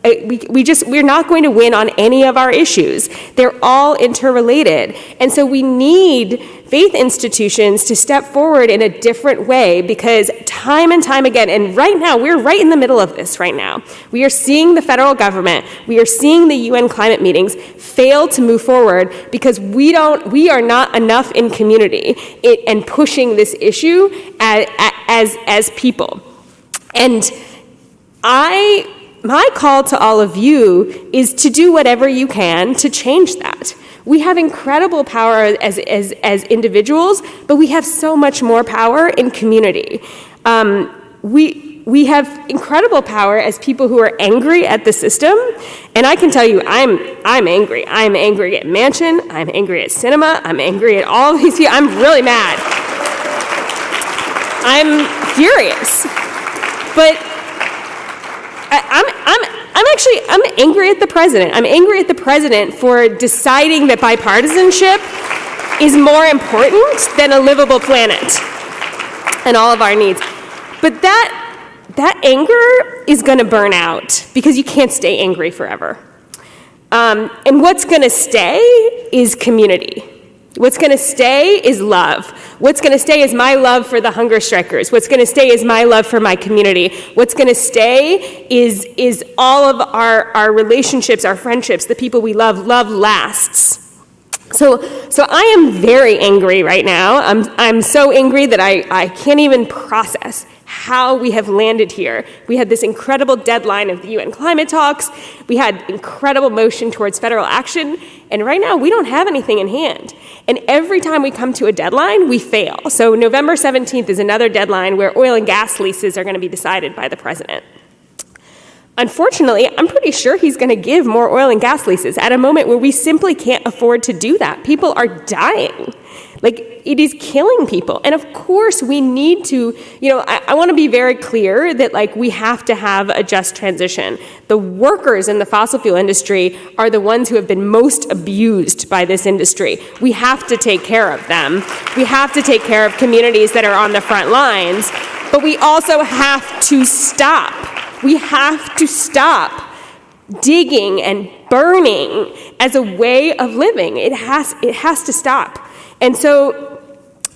we're not going to win on any of our issues. They're all interrelated. And so we need faith institutions to step forward in a different way, because time and time again, and right now, we're right in the middle of this right now. We are seeing the federal government, we are seeing the UN climate meetings fail to move forward because we are not enough in community and pushing this issue as people. And my call to all of you is to do whatever you can to change that. We have incredible power as individuals, but we have so much more power in community. We have incredible power as people who are angry at the system, and I can tell you, I'm angry. I'm angry at Mansion. I'm angry at Cinema. I'm angry at all of these people. I'm really mad. I'm furious, but I'm angry at the president. I'm angry at the president for deciding that bipartisanship is more important than a livable planet and all of our needs. But that anger is going to burn out because you can't stay angry forever. And what's going to stay is community. What's going to stay is love. What's going to stay is my love for the hunger strikers. What's going to stay is my love for my community. What's going to stay is all of our relationships, our friendships, the people we love. Love lasts. So I am very angry right now. I'm so angry that I can't even process how we have landed here. We had this incredible deadline of the UN climate talks. We had incredible motion towards federal action. And right now, we don't have anything in hand. And every time we come to a deadline, we fail. So November 17th is another deadline where oil and gas leases are going to be decided by the president. Unfortunately, I'm pretty sure he's going to give more oil and gas leases at a moment where we simply can't afford to do that. People are dying. Like, it is killing people. And of course, we need to, I want to be very clear that, we have to have a just transition. The workers in the fossil fuel industry are the ones who have been most abused by this industry. We have to take care of them. We have to take care of communities that are on the front lines. But we also have to stop. We have to stop digging and burning as a way of living. It has to stop. And so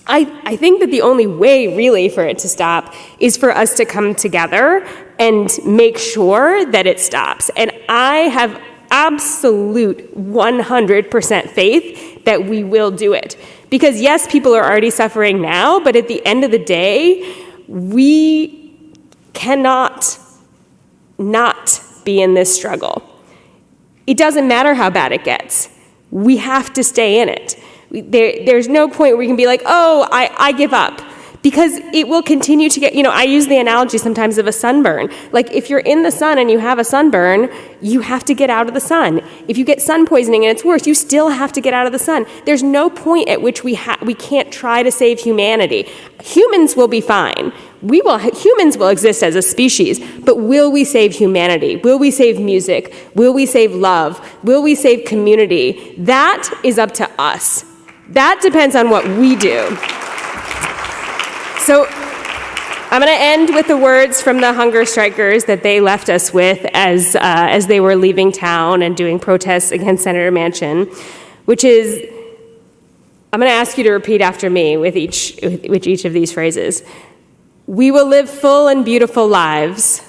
I think that the only way really for it to stop is for us to come together and make sure that it stops. And I have absolute 100% faith that we will do it. Because yes, people are already suffering now, but at the end of the day, we cannot not be in this struggle. It doesn't matter how bad it gets. We have to stay in it. There's no point where we can be like, oh, I give up. Because it will continue to get, I use the analogy sometimes of a sunburn. Like, if you're in the sun and you have a sunburn, you have to get out of the sun. If you get sun poisoning and it's worse, you still have to get out of the sun. There's no point at which we can't try to save humanity. Humans will be fine. Humans will exist as a species, but will we save humanity? Will we save music? Will we save love? Will we save community? That is up to us. That depends on what we do. So I'm going to end with the words from the hunger strikers that they left us with as they were leaving town and doing protests against Senator Manchin, which is, I'm going to ask you to repeat after me with each of these phrases. We will live full and beautiful lives.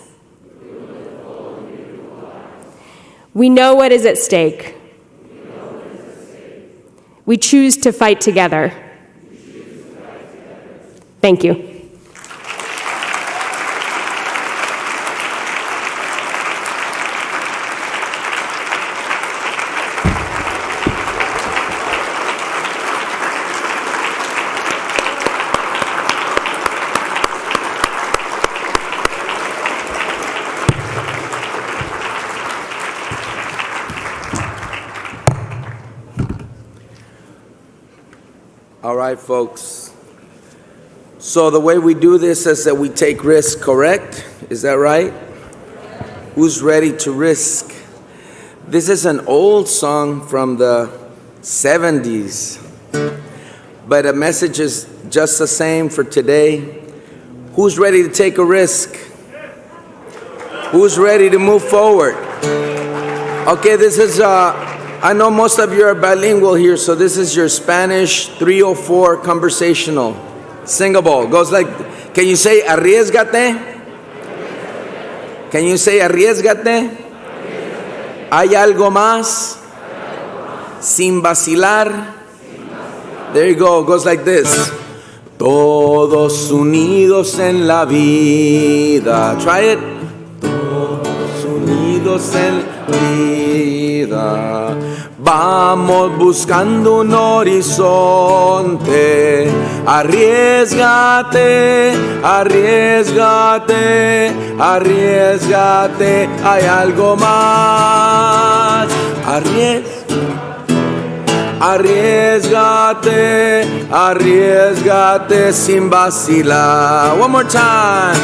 We know what is at stake. We choose to fight together. Thank you. All right, folks. So the way we do this is that we take risks, correct? Is that right? Who's ready to risk? This is an old song from the 70s. But the message is just the same for today. Who's ready to take a risk? Who's ready to move forward? Okay, this is, I know most of you are bilingual here, so this is your Spanish 304 conversational. Singable. Goes like, can you say arriesgate? Can you say arriesgate? ¿Hay algo más? Sin vacilar. There you go. It goes like this. Todos unidos en la vida. Try it. Todos unidos en la vida. Vamos buscando un horizonte. Arriésgate, arriésgate, arriésgate. Hay algo más. Arriésgate, arriésgate sin vacilar. One more time.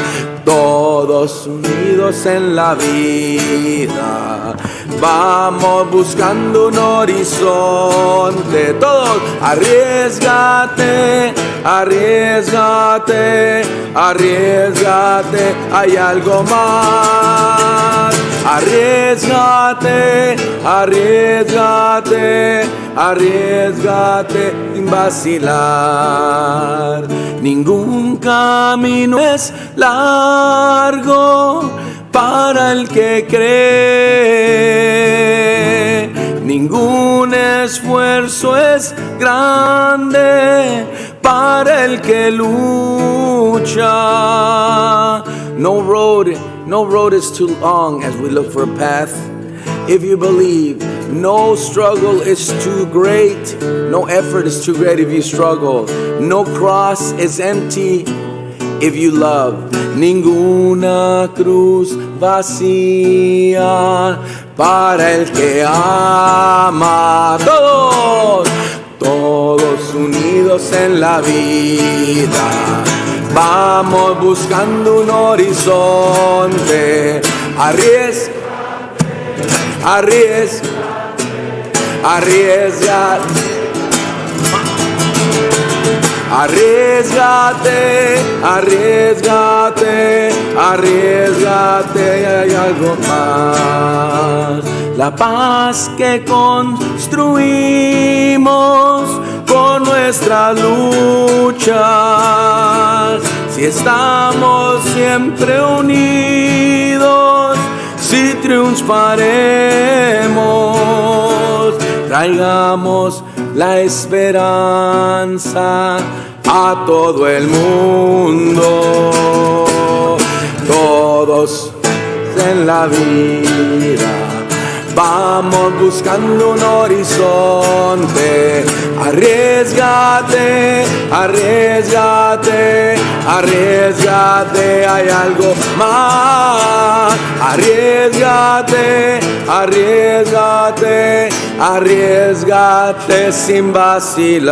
Todos unidos en la vida. Vamos buscando un horizonte. Todos. Arriésgate, arriésgate, arriésgate. Hay algo más. Arriésgate, arriésgate, arriésgate sin vacilar. Ningún camino es largo para el que cree. Ningún esfuerzo es grande para el que lucha. No road is too long as we look for a path. If you believe, no struggle is too great. No effort is too great if you struggle. No cross is empty if you love. Ninguna cruz vacía para el que ama. Todos unidos en la vida. Vamos buscando un horizonte. Arriesgate, arriésgate, arriésgate, arriésgate, hay algo más. La paz que construimos con nuestras luchas, si estamos siempre unidos, si triunfaremos, traigamos la esperanza a todo el mundo. Todos en la vida vamos buscando un horizonte. Arriésgate, arriésgate, arriésgate, hay algo más. Arriésgate, arriésgate, arriésgate sin vacilar.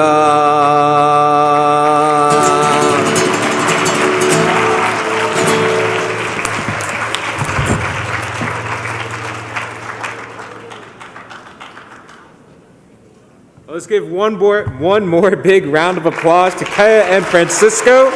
Let's give one more big round of applause to Keya and Francisco.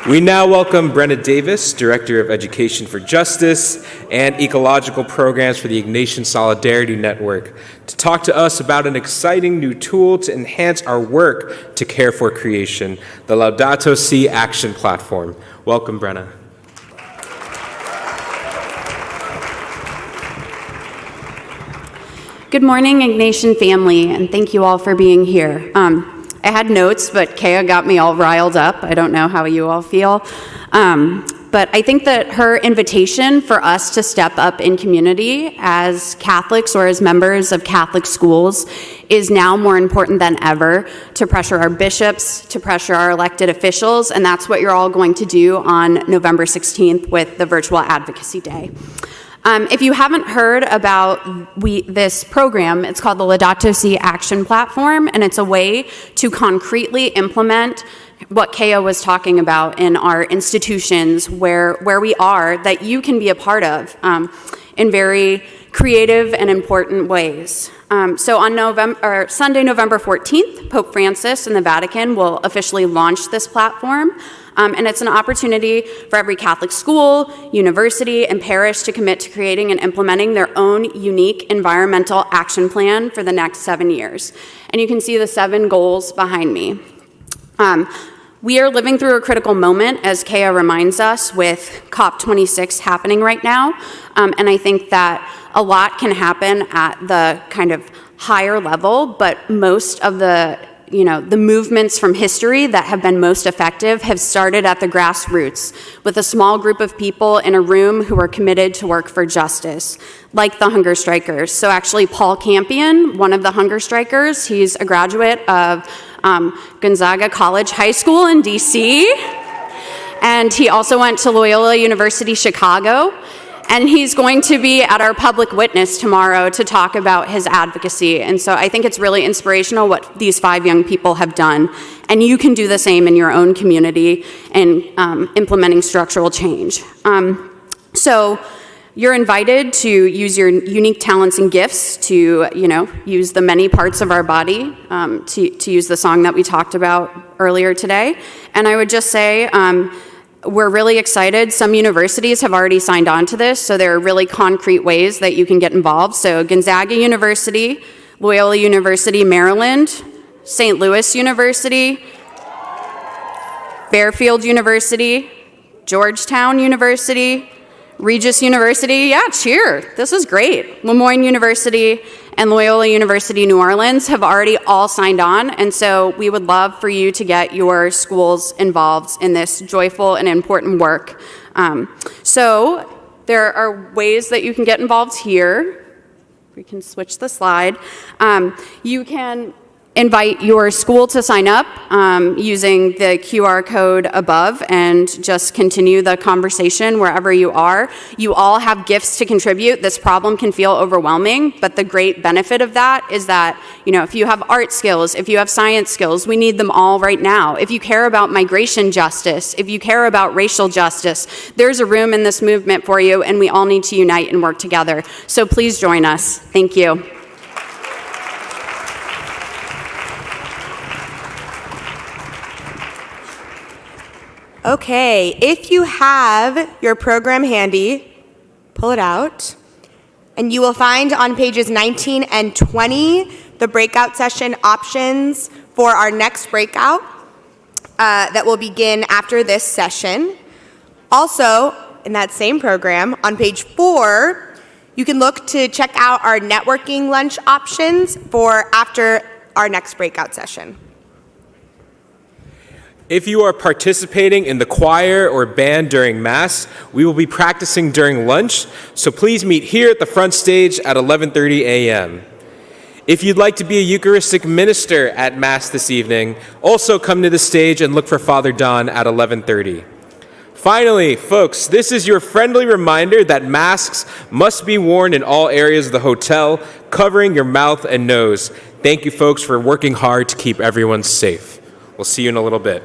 We now welcome Brenna Davis, Director of Education for Justice and Ecological Programs for the Ignatian Solidarity Network, to talk to us about an exciting new tool to enhance our work to care for creation, the Laudato Si Action Platform. Welcome, Brenna. Good morning, Ignatian family, and thank you all for being here. I had notes, but Keya got me all riled up. I don't know how you all feel. But I think that her invitation for us to step up in community as Catholics or as members of Catholic schools is now more important than ever, to pressure our bishops, to pressure our elected officials, and that's what you're all going to do on November 16th with the Virtual Advocacy Day. If you haven't heard about this program, it's called the Laudato Si Action Platform, and it's a way to concretely implement what Keya was talking about in our institutions where we are, that you can be a part of in very creative and important ways. So on Sunday, November 14th, Pope Francis and the Vatican will officially launch this platform. And it's an opportunity for every Catholic school, university, and parish to commit to creating and implementing their own unique environmental action plan for the next 7 years. And you can see the 7 goals behind me. We are living through a critical moment, as Keya reminds us, with COP26 happening right now. And I think that a lot can happen at the kind of higher level, but most of the movements from history that have been most effective have started at the grassroots with a small group of people in a room who are committed to work for justice, like the hunger strikers. So actually, Paul Campion, one of the hunger strikers, he's a graduate of Gonzaga College High School in DC, and he also went to Loyola University Chicago. And he's going to be at our public witness tomorrow to talk about his advocacy. And so I think it's really inspirational what these 5 young people have done. And you can do the same in your own community in implementing structural change. So you're invited to use your unique talents and gifts to, use the many parts of our body, to use the song that we talked about earlier today. And I would just say, we're really excited. Some universities have already signed on to this, so there are really concrete ways that you can get involved. So Gonzaga University, Loyola University, Maryland, St. Louis University, Fairfield University, Georgetown University, Regis University, yeah, cheer, this is great. Lemoyne University and Loyola University New Orleans have already all signed on, and so we would love for you to get your schools involved in this joyful and important work. So there are ways that you can get involved here. We can switch the slide. You can invite your school to sign up using the QR code above and just continue the conversation wherever you are. You all have gifts to contribute. This problem can feel overwhelming, but the great benefit of that is that, if you have art skills, if you have science skills, we need them all right now. If you care about migration justice, if you care about racial justice, there's a room in this movement for you, and we all need to unite and work together. So please join us. Thank you. Okay, if you have your program handy, pull it out, and you will find on pages 19 and 20 the breakout session options for our next breakout that will begin after this session. Also, in that same program, on page 4, you can look to check out our networking lunch options for after our next breakout session. If you are participating in the choir or band during Mass, we will be practicing during lunch, so please meet here at the front stage at 11:30 a.m. If you'd like to be a Eucharistic minister at Mass this evening, also come to the stage and look for Father Don at 11:30. Finally, folks, this is your friendly reminder that masks must be worn in all areas of the hotel, covering your mouth and nose. Thank you, folks, for working hard to keep everyone safe. We'll see you in a little bit.